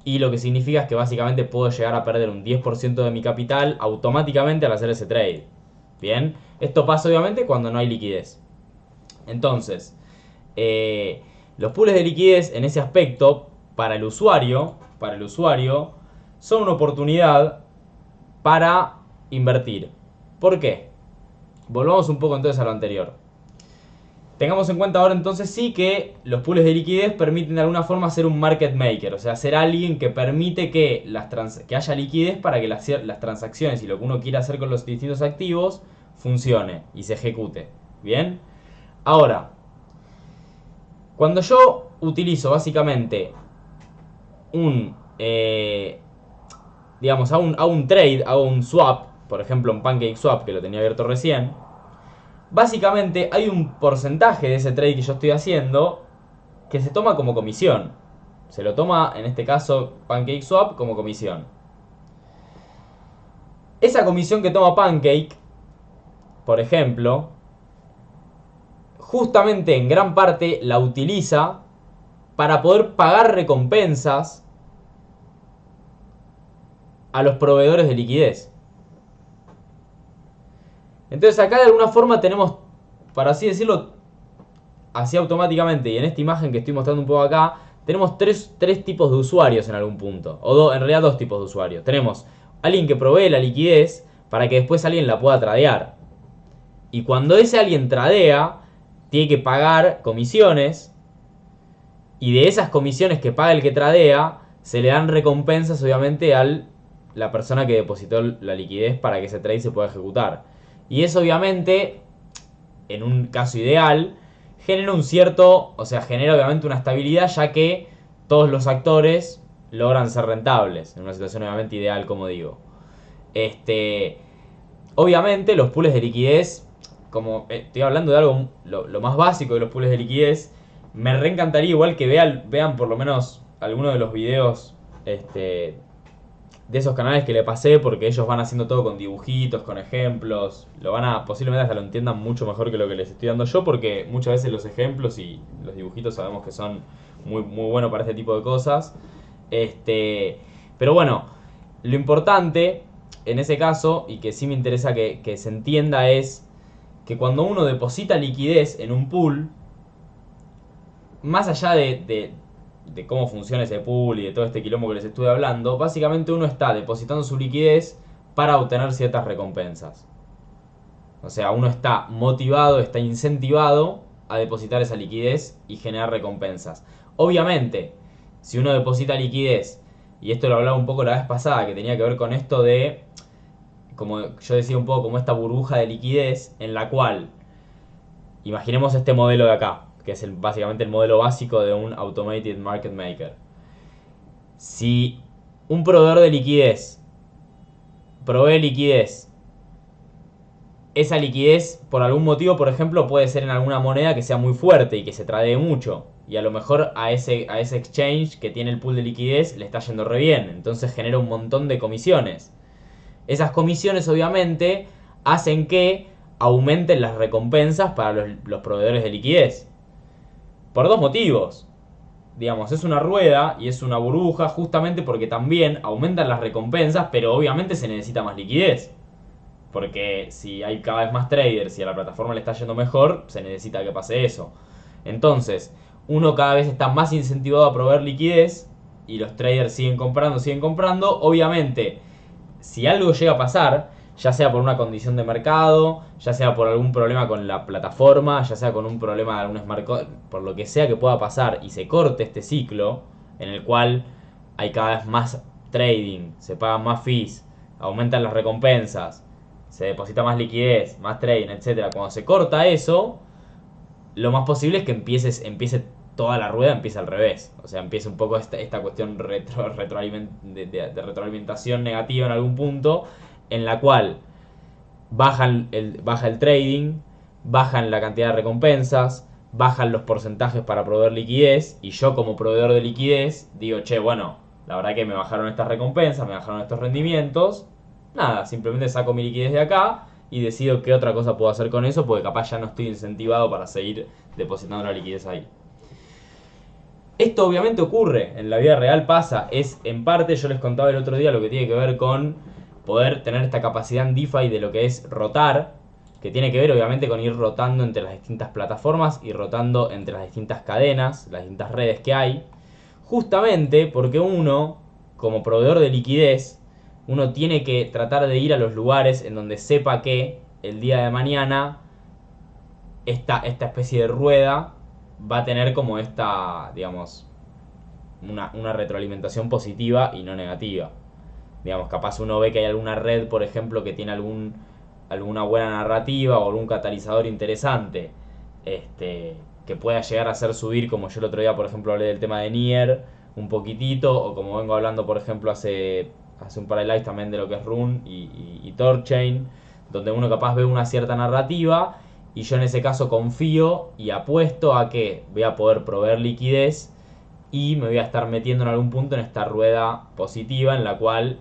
[SPEAKER 1] y lo que significa es que básicamente puedo llegar a perder un 10% de mi capital automáticamente al hacer ese trade. Bien, esto pasa obviamente cuando no hay liquidez. Entonces, los pools de liquidez en ese aspecto, para el usuario, son una oportunidad para invertir. ¿Por qué? Volvamos un poco entonces a lo anterior. Tengamos en cuenta ahora entonces sí que los pools de liquidez permiten de alguna forma ser un market maker, o sea, ser alguien que permite que haya liquidez para que las transacciones y lo que uno quiera hacer con los distintos activos funcione y se ejecute. ¿Bien? Ahora, cuando yo utilizo básicamente digamos, hago un trade, hago un swap, por ejemplo en PancakeSwap que lo tenía abierto recién, básicamente hay un porcentaje de ese trade que yo estoy haciendo que se toma como comisión. Se lo toma, en este caso, PancakeSwap como comisión. Esa comisión que toma Pancake, por ejemplo, justamente en gran parte la utiliza para poder pagar recompensas a los proveedores de liquidez. Entonces acá de alguna forma tenemos, para así decirlo, así automáticamente, y en esta imagen que estoy mostrando un poco acá, tenemos tres tipos de usuarios en algún punto. En realidad dos tipos de usuarios. Tenemos alguien que provee la liquidez para que después alguien la pueda tradear. Y cuando ese alguien tradea, tiene que pagar comisiones. Y de esas comisiones que paga el que tradea, se le dan recompensas obviamente a la persona que depositó la liquidez para que ese trade se pueda ejecutar. Y eso obviamente, en un caso ideal, genera genera obviamente una estabilidad, ya que todos los actores logran ser rentables, en una situación obviamente ideal, como digo. Obviamente los pools de liquidez, como estoy hablando de algo, lo más básico de los pools de liquidez, me reencantaría igual que vean por lo menos algunos de los videos de esos canales que le pasé, porque ellos van haciendo todo con dibujitos, con ejemplos. Posiblemente hasta lo entiendan mucho mejor que lo que les estoy dando yo, porque muchas veces los ejemplos y los dibujitos sabemos que son muy, muy buenos para este tipo de cosas. Pero bueno, lo importante en ese caso, y que sí me interesa que se entienda, es que cuando uno deposita liquidez en un pool, más allá de cómo funciona ese pool y de todo este quilombo que les estuve hablando, básicamente uno está depositando su liquidez para obtener ciertas recompensas. O sea, uno está motivado, está incentivado a depositar esa liquidez y generar recompensas. Obviamente, si uno deposita liquidez, y esto lo hablaba un poco la vez pasada, que tenía que ver con esto de, como yo decía un poco, como esta burbuja de liquidez en la cual, imaginemos este modelo de acá, que es básicamente el modelo básico de un Automated Market Maker. Si un proveedor de liquidez provee liquidez, esa liquidez por algún motivo, por ejemplo, puede ser en alguna moneda que sea muy fuerte y que se tradee mucho. Y a lo mejor a ese exchange que tiene el pool de liquidez le está yendo re bien. Entonces genera un montón de comisiones. Esas comisiones obviamente hacen que aumenten las recompensas para los proveedores de liquidez. Por dos motivos. Digamos, es una rueda y es una burbuja justamente porque también aumentan las recompensas, pero obviamente se necesita más liquidez. Porque si hay cada vez más traders y a la plataforma le está yendo mejor, se necesita que pase eso. Entonces, uno cada vez está más incentivado a proveer liquidez y los traders siguen comprando, siguen comprando. Obviamente, si algo llega a pasar, ya sea por una condición de mercado, ya sea por algún problema con la plataforma, ya sea con un problema de algún smart por lo que sea que pueda pasar y se corte este ciclo en el cual hay cada vez más trading, se pagan más fees, aumentan las recompensas, se deposita más liquidez, más trading, etcétera. Cuando se corta eso, lo más posible es que empiece toda la rueda empieza al revés. O sea, empieza un poco esta cuestión de retroalimentación negativa en algún punto, en la cual baja el trading, bajan la cantidad de recompensas, bajan los porcentajes para proveer liquidez, y yo como proveedor de liquidez digo, che, bueno, la verdad que me bajaron estas recompensas, me bajaron estos rendimientos, nada, simplemente saco mi liquidez de acá y decido qué otra cosa puedo hacer con eso, porque capaz ya no estoy incentivado para seguir depositando la liquidez ahí. Esto obviamente ocurre, en la vida real pasa, es en parte, yo les contaba el otro día lo que tiene que ver con poder tener esta capacidad en DeFi de lo que es rotar, que tiene que ver obviamente con ir rotando entre las distintas plataformas y rotando entre las distintas cadenas, las distintas redes que hay, justamente porque uno, como proveedor de liquidez, uno tiene que tratar de ir a los lugares en donde sepa que el día de mañana esta especie de rueda va a tener como esta, digamos, una retroalimentación positiva y no negativa. Digamos, capaz uno ve que hay alguna red, por ejemplo, que tiene alguna buena narrativa o algún catalizador interesante, que pueda llegar a hacer subir, como yo el otro día, por ejemplo, hablé del tema de Nier un poquitito, o como vengo hablando, por ejemplo, hace un par de lives también de lo que es Rune y Torchain, donde uno capaz ve una cierta narrativa y yo en ese caso confío y apuesto a que voy a poder proveer liquidez y me voy a estar metiendo en algún punto en esta rueda positiva en la cual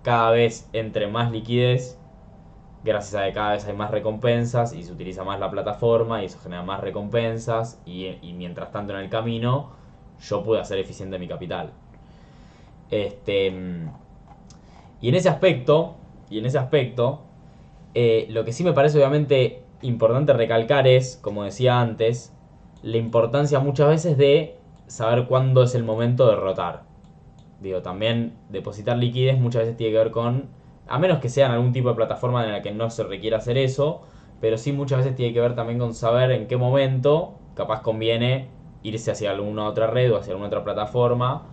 [SPEAKER 1] cada vez entre más liquidez, gracias a que cada vez hay más recompensas y se utiliza más la plataforma y eso genera más recompensas y mientras tanto en el camino yo puedo hacer eficiente mi capital. Y en ese aspecto, lo que sí me parece obviamente importante recalcar es, como decía antes, la importancia muchas veces de saber cuándo es el momento de rotar. Digo, también depositar liquidez muchas veces tiene que ver con, a menos que sea en algún tipo de plataforma en la que no se requiera hacer eso, pero sí muchas veces tiene que ver también con saber en qué momento capaz conviene irse hacia alguna otra red o hacia alguna otra plataforma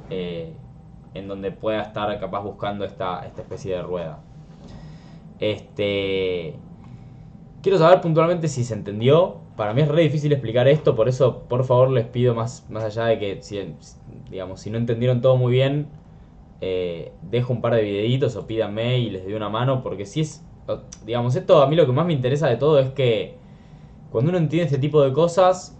[SPEAKER 1] eh, en donde pueda estar capaz buscando esta especie de rueda. Este, Quiero saber puntualmente si se entendió. Para mí es re difícil explicar esto, por eso por favor les pido más allá de que digamos, si no entendieron todo muy bien, dejo un par de videitos o pídanme y les doy una mano, porque si es, digamos, esto a mí lo que más me interesa de todo es que cuando uno entiende este tipo de cosas,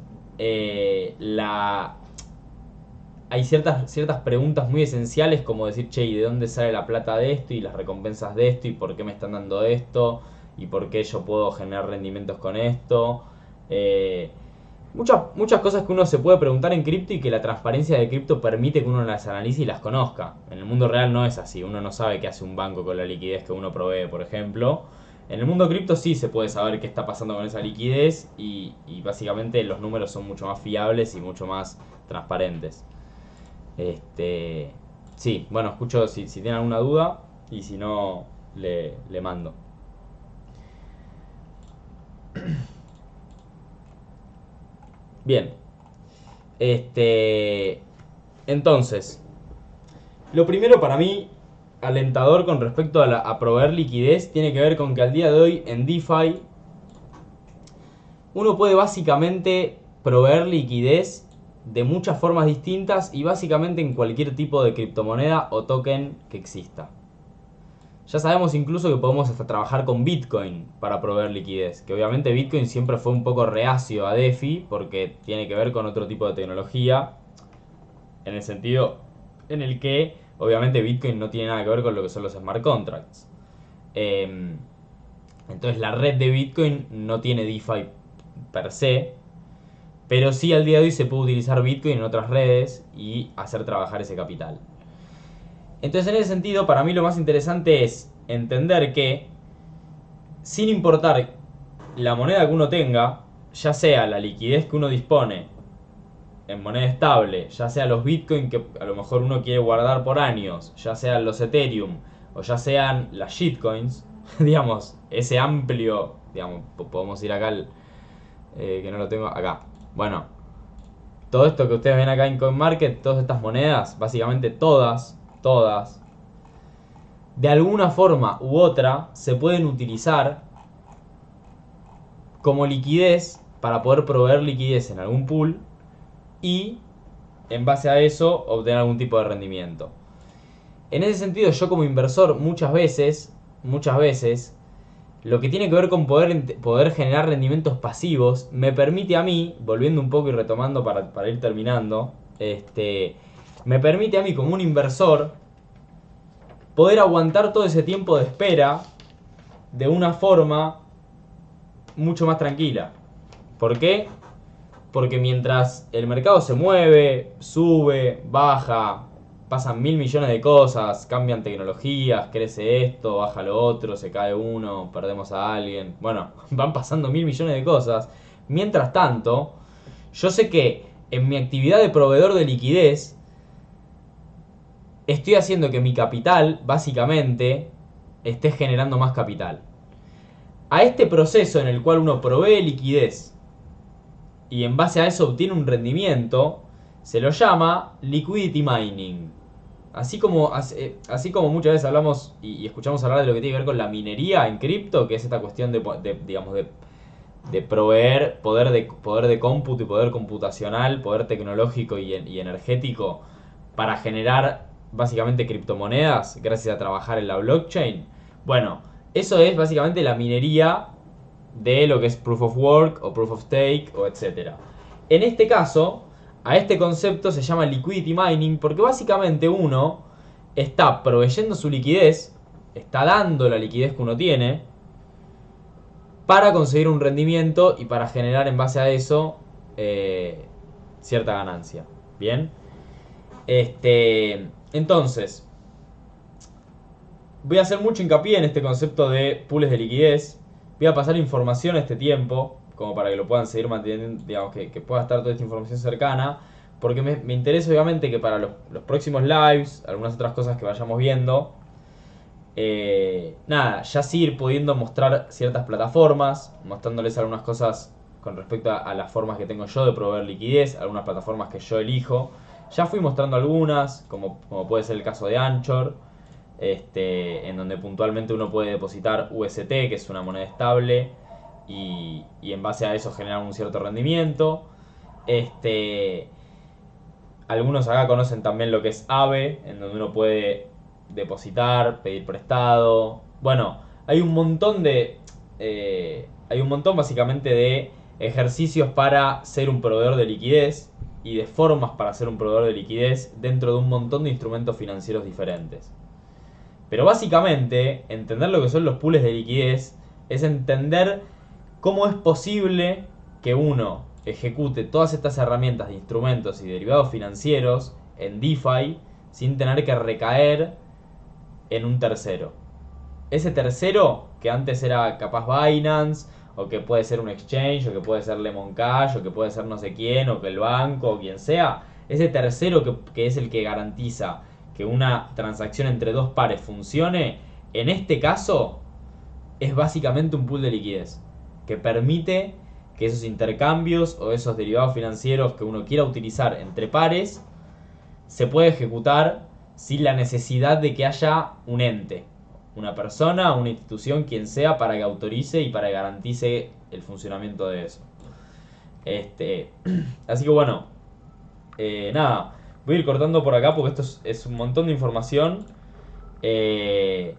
[SPEAKER 1] hay ciertas preguntas muy esenciales como decir, che, ¿y de dónde sale la plata de esto? Y las recompensas de esto, y por qué me están dando esto, y por qué yo puedo generar rendimientos con esto. Eh, muchas cosas que uno se puede preguntar en cripto y que la transparencia de cripto permite que uno las analice y las conozca. En el mundo real no es así, uno no sabe qué hace un banco con la liquidez que uno provee, por ejemplo. En el mundo cripto sí se puede saber qué está pasando con esa liquidez y básicamente los números son mucho más fiables y mucho más transparentes. Este, sí, bueno, escucho si tienen alguna duda y si no, le mando. Bien, este, entonces, lo primero para mí, alentador con respecto a proveer liquidez, tiene que ver con que al día de hoy en DeFi uno puede básicamente proveer liquidez de muchas formas distintas y básicamente en cualquier tipo de criptomoneda o token que exista. Ya sabemos incluso que podemos hasta trabajar con Bitcoin para proveer liquidez, que obviamente Bitcoin siempre fue un poco reacio a DeFi porque tiene que ver con otro tipo de tecnología, en el sentido en el que obviamente Bitcoin no tiene nada que ver con lo que son los smart contracts. Entonces la red de Bitcoin no tiene DeFi per se, pero sí al día de hoy se puede utilizar Bitcoin en otras redes y hacer trabajar ese capital. Entonces en ese sentido para mí lo más interesante es entender que sin importar la moneda que uno tenga, ya sea la liquidez que uno dispone en moneda estable, ya sea los Bitcoin que a lo mejor uno quiere guardar por años, ya sean los Ethereum o ya sean las shitcoins, digamos, ese amplio, digamos, podemos ir acá, que no lo tengo acá. Bueno, todo esto que ustedes ven acá en CoinMarket, todas estas monedas, básicamente todas, de alguna forma u otra se pueden utilizar como liquidez para poder proveer liquidez en algún pool y en base a eso obtener algún tipo de rendimiento. En ese sentido yo como inversor muchas veces, lo que tiene que ver con poder generar rendimientos pasivos me permite a mí, volviendo un poco y retomando para ir terminando, me permite a mí como un inversor poder aguantar todo ese tiempo de espera de una forma mucho más tranquila. ¿Por qué? Porque mientras el mercado se mueve, sube, baja, pasan 1.000 millones de cosas, cambian tecnologías, crece esto, baja lo otro, se cae uno, perdemos a alguien. Bueno, van pasando 1.000 millones de cosas. Mientras tanto, yo sé que en mi actividad de proveedor de liquidez estoy haciendo que mi capital, básicamente, esté generando más capital. A este proceso en el cual uno provee liquidez y en base a eso obtiene un rendimiento, se lo llama liquidity mining. Así como muchas veces hablamos y escuchamos hablar de lo que tiene que ver con la minería en cripto, que es esta cuestión de proveer poder de cómputo y poder computacional, poder tecnológico y energético para generar básicamente criptomonedas gracias a trabajar en la blockchain. Bueno, eso es básicamente la minería de lo que es proof of work o proof of stake o etcétera. En este caso, a este concepto se llama liquidity mining porque básicamente uno está proveyendo su liquidez, está dando la liquidez que uno tiene para conseguir un rendimiento y para generar en base a eso cierta ganancia. Bien. Entonces, voy a hacer mucho hincapié en este concepto de pools de liquidez. Voy a pasar información a este tiempo, como para que lo puedan seguir manteniendo, digamos, que pueda estar toda esta información cercana. Porque me interesa obviamente que para los próximos lives, algunas otras cosas que vayamos viendo, nada, ya sí ir pudiendo mostrar ciertas plataformas, mostrándoles algunas cosas con respecto a las formas que tengo yo de proveer liquidez, algunas plataformas que yo elijo. Ya fui mostrando algunas, como puede ser el caso de Anchor, en donde puntualmente uno puede depositar UST, que es una moneda estable, y en base a eso generar un cierto rendimiento. Algunos acá conocen también lo que es AVE, en donde uno puede depositar, pedir prestado. Bueno, hay un montón hay un montón básicamente de ejercicios para ser un proveedor de liquidez y de formas para ser un proveedor de liquidez dentro de un montón de instrumentos financieros diferentes. Pero básicamente, entender lo que son los pools de liquidez es entender cómo es posible que uno ejecute todas estas herramientas de instrumentos y derivados financieros en DeFi sin tener que recaer en un tercero. Ese tercero, que antes era capaz Binance, o que puede ser un exchange, o que puede ser Lemon Cash, o que puede ser no sé quién, o que el banco, o quien sea, ese tercero que es el que garantiza que una transacción entre dos pares funcione, en este caso es básicamente un pool de liquidez que permite que esos intercambios o esos derivados financieros que uno quiera utilizar entre pares se puede ejecutar sin la necesidad de que haya un ente, una persona, una institución, quien sea, para que autorice y para que garantice el funcionamiento de eso. Así que bueno, nada, voy a ir cortando por acá porque esto es un montón de información. Eh,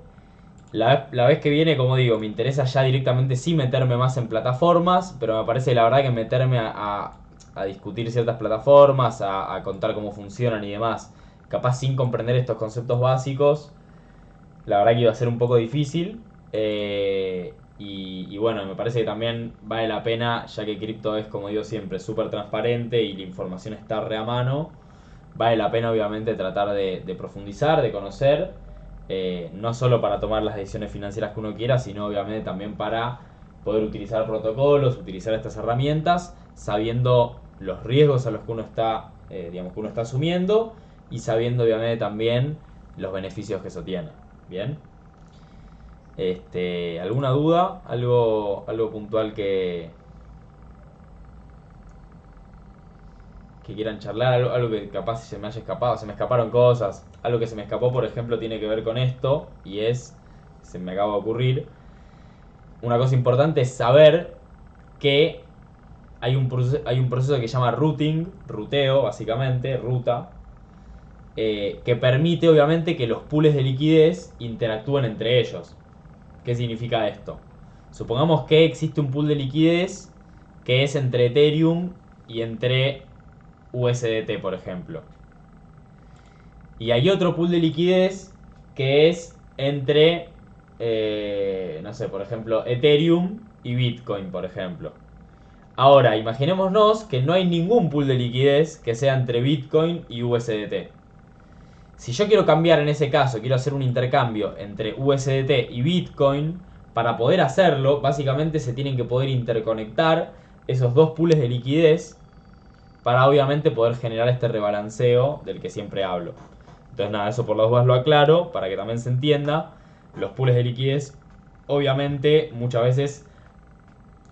[SPEAKER 1] la vez que viene, como digo, me interesa ya directamente sí meterme más en plataformas, pero me parece la verdad que meterme a discutir ciertas plataformas, a contar cómo funcionan y demás, capaz sin comprender estos conceptos básicos, la verdad que iba a ser un poco difícil. Y bueno, me parece que también vale la pena, ya que cripto es, como digo siempre, súper transparente y la información está re a mano. Vale la pena obviamente tratar de profundizar, de conocer, no solo para tomar las decisiones financieras que uno quiera, sino obviamente también para poder utilizar protocolos, utilizar estas herramientas, sabiendo los riesgos a los que uno está, digamos, que uno está asumiendo y sabiendo obviamente también los beneficios que eso tiene. Bien. ¿Alguna duda? Algo puntual que quieran charlar, algo que capaz se me haya escapado, se me escaparon cosas. Algo que se me escapó, por ejemplo, tiene que ver con esto, y se me acaba de ocurrir, una cosa importante es saber que hay un proceso que se llama routing, ruteo, básicamente, ruta, que permite, obviamente, que los pools de liquidez interactúen entre ellos. ¿Qué significa esto? Supongamos que existe un pool de liquidez que es entre Ethereum y entre USDT, por ejemplo. Y hay otro pool de liquidez que es entre, no sé, por ejemplo, Ethereum y Bitcoin, por ejemplo. Ahora, imaginémonos que no hay ningún pool de liquidez que sea entre Bitcoin y USDT. Si yo quiero cambiar en ese caso, quiero hacer un intercambio entre USDT y Bitcoin, para poder hacerlo, básicamente se tienen que poder interconectar esos dos pools de liquidez para obviamente poder generar este rebalanceo del que siempre hablo. Entonces nada, eso por las dudas lo aclaro para que también se entienda. Los pools de liquidez obviamente muchas veces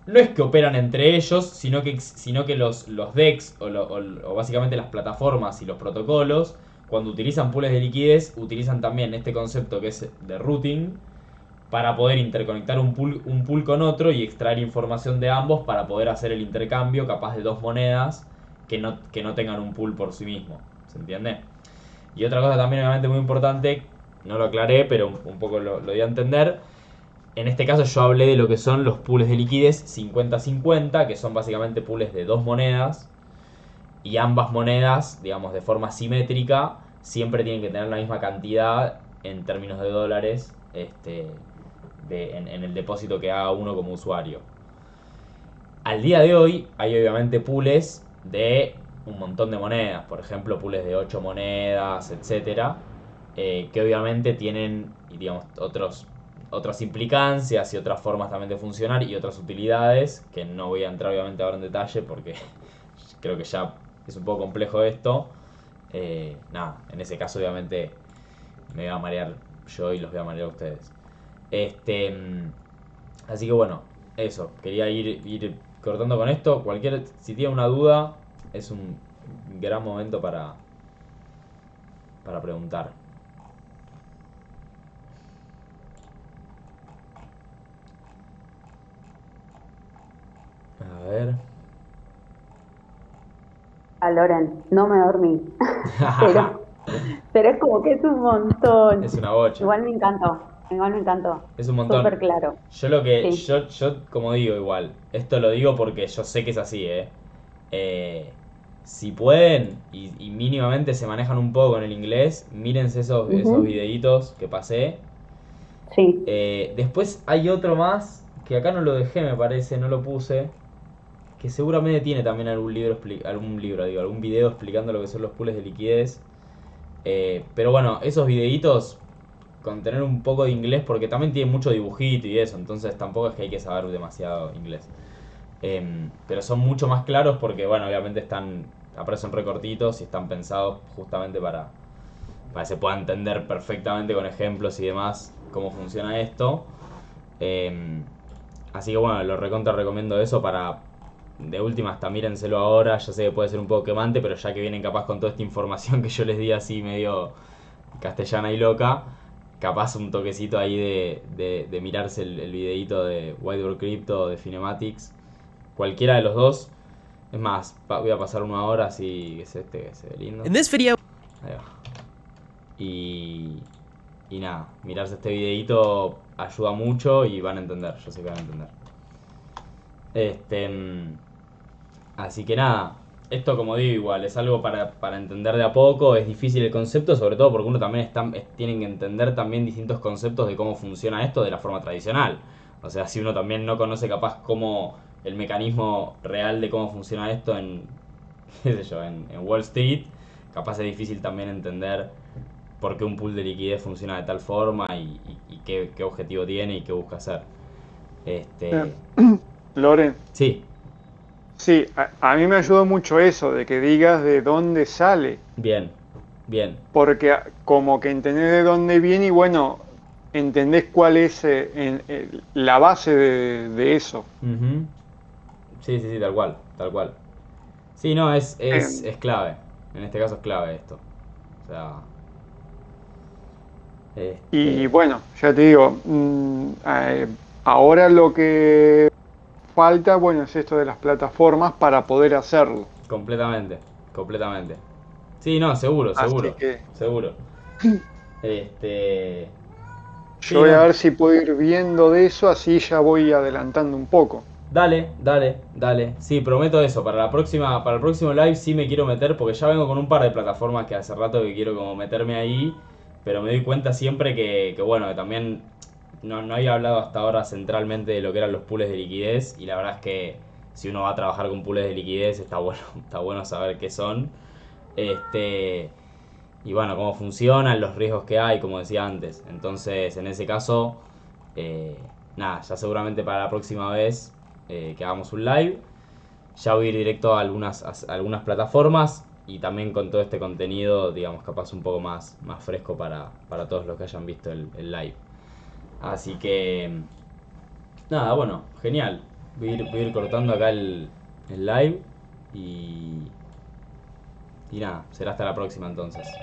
[SPEAKER 1] no es que operan entre ellos, sino que los DEX o básicamente las plataformas y los protocolos, cuando utilizan pools de liquidez, utilizan también este concepto que es de routing para poder interconectar un pool con otro y extraer información de ambos para poder hacer el intercambio capaz de dos monedas que no tengan un pool por sí mismo. ¿Se entiende? Y otra cosa también obviamente muy importante, no lo aclaré, pero un poco lo di a entender. En este caso yo hablé de lo que son los pools de liquidez 50-50, que son básicamente pools de dos monedas. Y ambas monedas, digamos, de forma simétrica, siempre tienen que tener la misma cantidad en términos de dólares en el depósito que haga uno como usuario. Al día de hoy hay obviamente pools de un montón de monedas, por ejemplo pools de 8 monedas, etcétera. que obviamente tienen, digamos, otras implicancias y otras formas también de funcionar y otras utilidades, que no voy a entrar obviamente ahora en detalle porque creo que ya es un poco complejo esto. Nada, en ese caso obviamente me voy a marear yo y los voy a marear a ustedes. Así que bueno, eso, quería ir cortando con esto. Si tienen una duda, es un gran momento para preguntar. A ver.
[SPEAKER 2] A Loren, no me dormí, pero, pero es como que es un
[SPEAKER 1] Es
[SPEAKER 2] montón.
[SPEAKER 1] una bocha.
[SPEAKER 2] Igual me encantó,
[SPEAKER 1] Es un montón.
[SPEAKER 2] súper claro,
[SPEAKER 1] Yo lo que.
[SPEAKER 2] sí.
[SPEAKER 1] Yo como digo igual. Esto lo digo porque yo sé que es así, ¿eh? Eh, si pueden y mínimamente se manejan un poco con el inglés, mírense esos
[SPEAKER 2] Ujú,
[SPEAKER 1] videitos que pasé.
[SPEAKER 2] sí,
[SPEAKER 1] Después hay otro más que acá no lo dejé, me parece, no lo puse. Que seguramente tiene también algún video explicando lo que son los pools de liquidez. Pero bueno, esos videitos con tener un poco de inglés, porque también tiene mucho dibujito y eso, entonces tampoco es que hay que saber demasiado inglés. Pero son mucho más claros porque, bueno, obviamente aparecen recortitos y están pensados justamente para que se pueda entender perfectamente con ejemplos y demás cómo funciona esto. Eh, Así que bueno, lo recontra recomiendo eso para. De última, hasta mírenselo ahora. Ya sé que puede ser un poco quemante, pero ya que vienen capaz con toda esta información que yo les di así medio castellana y loca, capaz un toquecito ahí de mirarse el videito de Whiteboard Crypto o de Finematics. Cualquiera de los dos. Es más, voy a pasar una hora así que se ve lindo.
[SPEAKER 3] In this video,
[SPEAKER 1] Ahí va. Y, y nada, mirarse este videito ayuda mucho y van a entender, yo sé que van a entender. Este, Así que nada, esto como digo igual, es algo para entender de a poco, es difícil el concepto, sobre todo porque uno también tiene que entender también distintos conceptos de cómo funciona esto de la forma tradicional. O sea, si uno también no conoce capaz cómo el mecanismo real de cómo funciona esto qué sé yo, en Wall Street, capaz es difícil también entender por qué un pool de liquidez funciona de tal forma y qué objetivo tiene y qué busca hacer.
[SPEAKER 4] Eh,
[SPEAKER 1] Este,
[SPEAKER 4] Loren,
[SPEAKER 1] sí,
[SPEAKER 4] sí, a mí me ayudó mucho eso, de que digas de dónde sale,
[SPEAKER 1] bien, bien.
[SPEAKER 4] porque como que entendés de dónde viene y bueno, entendés cuál es la base de eso.
[SPEAKER 1] Ujú. Sí, sí, sí, tal cual, tal cual. Sí, no,
[SPEAKER 4] Eh,
[SPEAKER 1] es clave. En este caso es clave esto. O sea,
[SPEAKER 4] y
[SPEAKER 1] este,
[SPEAKER 4] bueno, ya te digo, ahora lo que falta, bueno, es esto de las plataformas para poder hacerlo.
[SPEAKER 1] completamente, completamente. Sí, no, seguro,
[SPEAKER 4] Así
[SPEAKER 1] seguro,
[SPEAKER 4] que
[SPEAKER 1] seguro. Este,
[SPEAKER 4] yo
[SPEAKER 1] sí,
[SPEAKER 4] voy a
[SPEAKER 1] no,
[SPEAKER 4] ver si puedo ir viendo de eso, así ya voy adelantando un poco.
[SPEAKER 1] dale, dale, dale. Sí, prometo eso. Para el próximo live sí me quiero meter porque ya vengo con un par de plataformas que hace rato que quiero como meterme ahí. Pero me doy cuenta siempre que bueno, que también no había hablado hasta ahora centralmente de lo que eran los pools de liquidez. Y la verdad es que si uno va a trabajar con pools de liquidez está bueno, está bueno saber qué son. Este, y bueno, cómo funcionan, los riesgos que hay, como decía antes. Entonces, en ese caso, eh, nada, ya seguramente para la próxima vez que hagamos un live, ya voy a ir directo a algunas plataformas y también con todo este contenido, digamos, capaz un poco más fresco para todos los que hayan visto el live. Así que, nada, bueno, genial. Voy a ir cortando acá el live y, y nada, será hasta la próxima entonces.